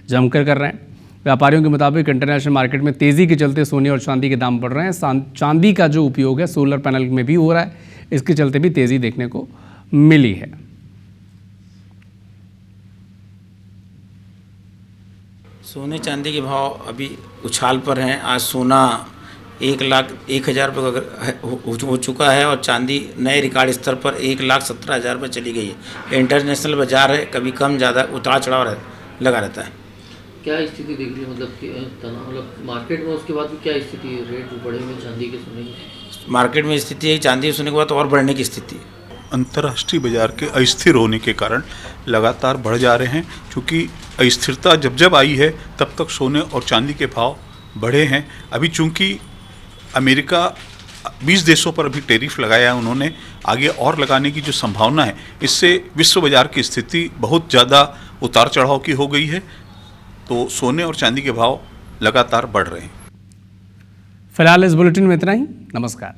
Speaker 1: जमकर कर रहे हैं। व्यापारियों के मुताबिक इंटरनेशनल मार्केट में तेज़ी के चलते सोने और चांदी के दाम बढ़ रहे हैं। चांदी का जो उपयोग है सोलर पैनल में भी हो रहा है, इसके चलते भी तेज़ी देखने को मिली है।
Speaker 9: सोने चांदी के भाव अभी उछाल पर हैं। आज सोना 1,01,000 रुपये हो चुका है और चांदी नए रिकॉर्ड स्तर पर 1,17,000 रुपये चली गई है। इंटरनेशनल बाजार है, कभी कम ज़्यादा उतार चढ़ाव लगा रहता है।
Speaker 10: क्या स्थिति देख रही है मतलब मार्केट में? उसके बाद क्या स्थिति है? रेट बढ़े हुए चांदी के, सोने के?
Speaker 9: मार्केट में स्थिति है चांदी सोने के बाद और बढ़ने की स्थिति है।
Speaker 11: अंतर्राष्ट्रीय बाजार के अस्थिर होने के कारण लगातार बढ़ जा रहे हैं। क्योंकि अस्थिरता जब जब आई है तब तक सोने और चांदी के भाव बढ़े हैं। अभी चूंकि अमेरिका 20 देशों पर अभी टैरिफ लगाया है उन्होंने, आगे और लगाने की जो संभावना है, इससे विश्व बाजार की स्थिति बहुत ज़्यादा उतार चढ़ाव की हो गई है। तो सोने और चांदी के भाव लगातार बढ़ रहे हैं।
Speaker 1: फिलहाल इस बुलेटिन में इतना ही। नमस्कार।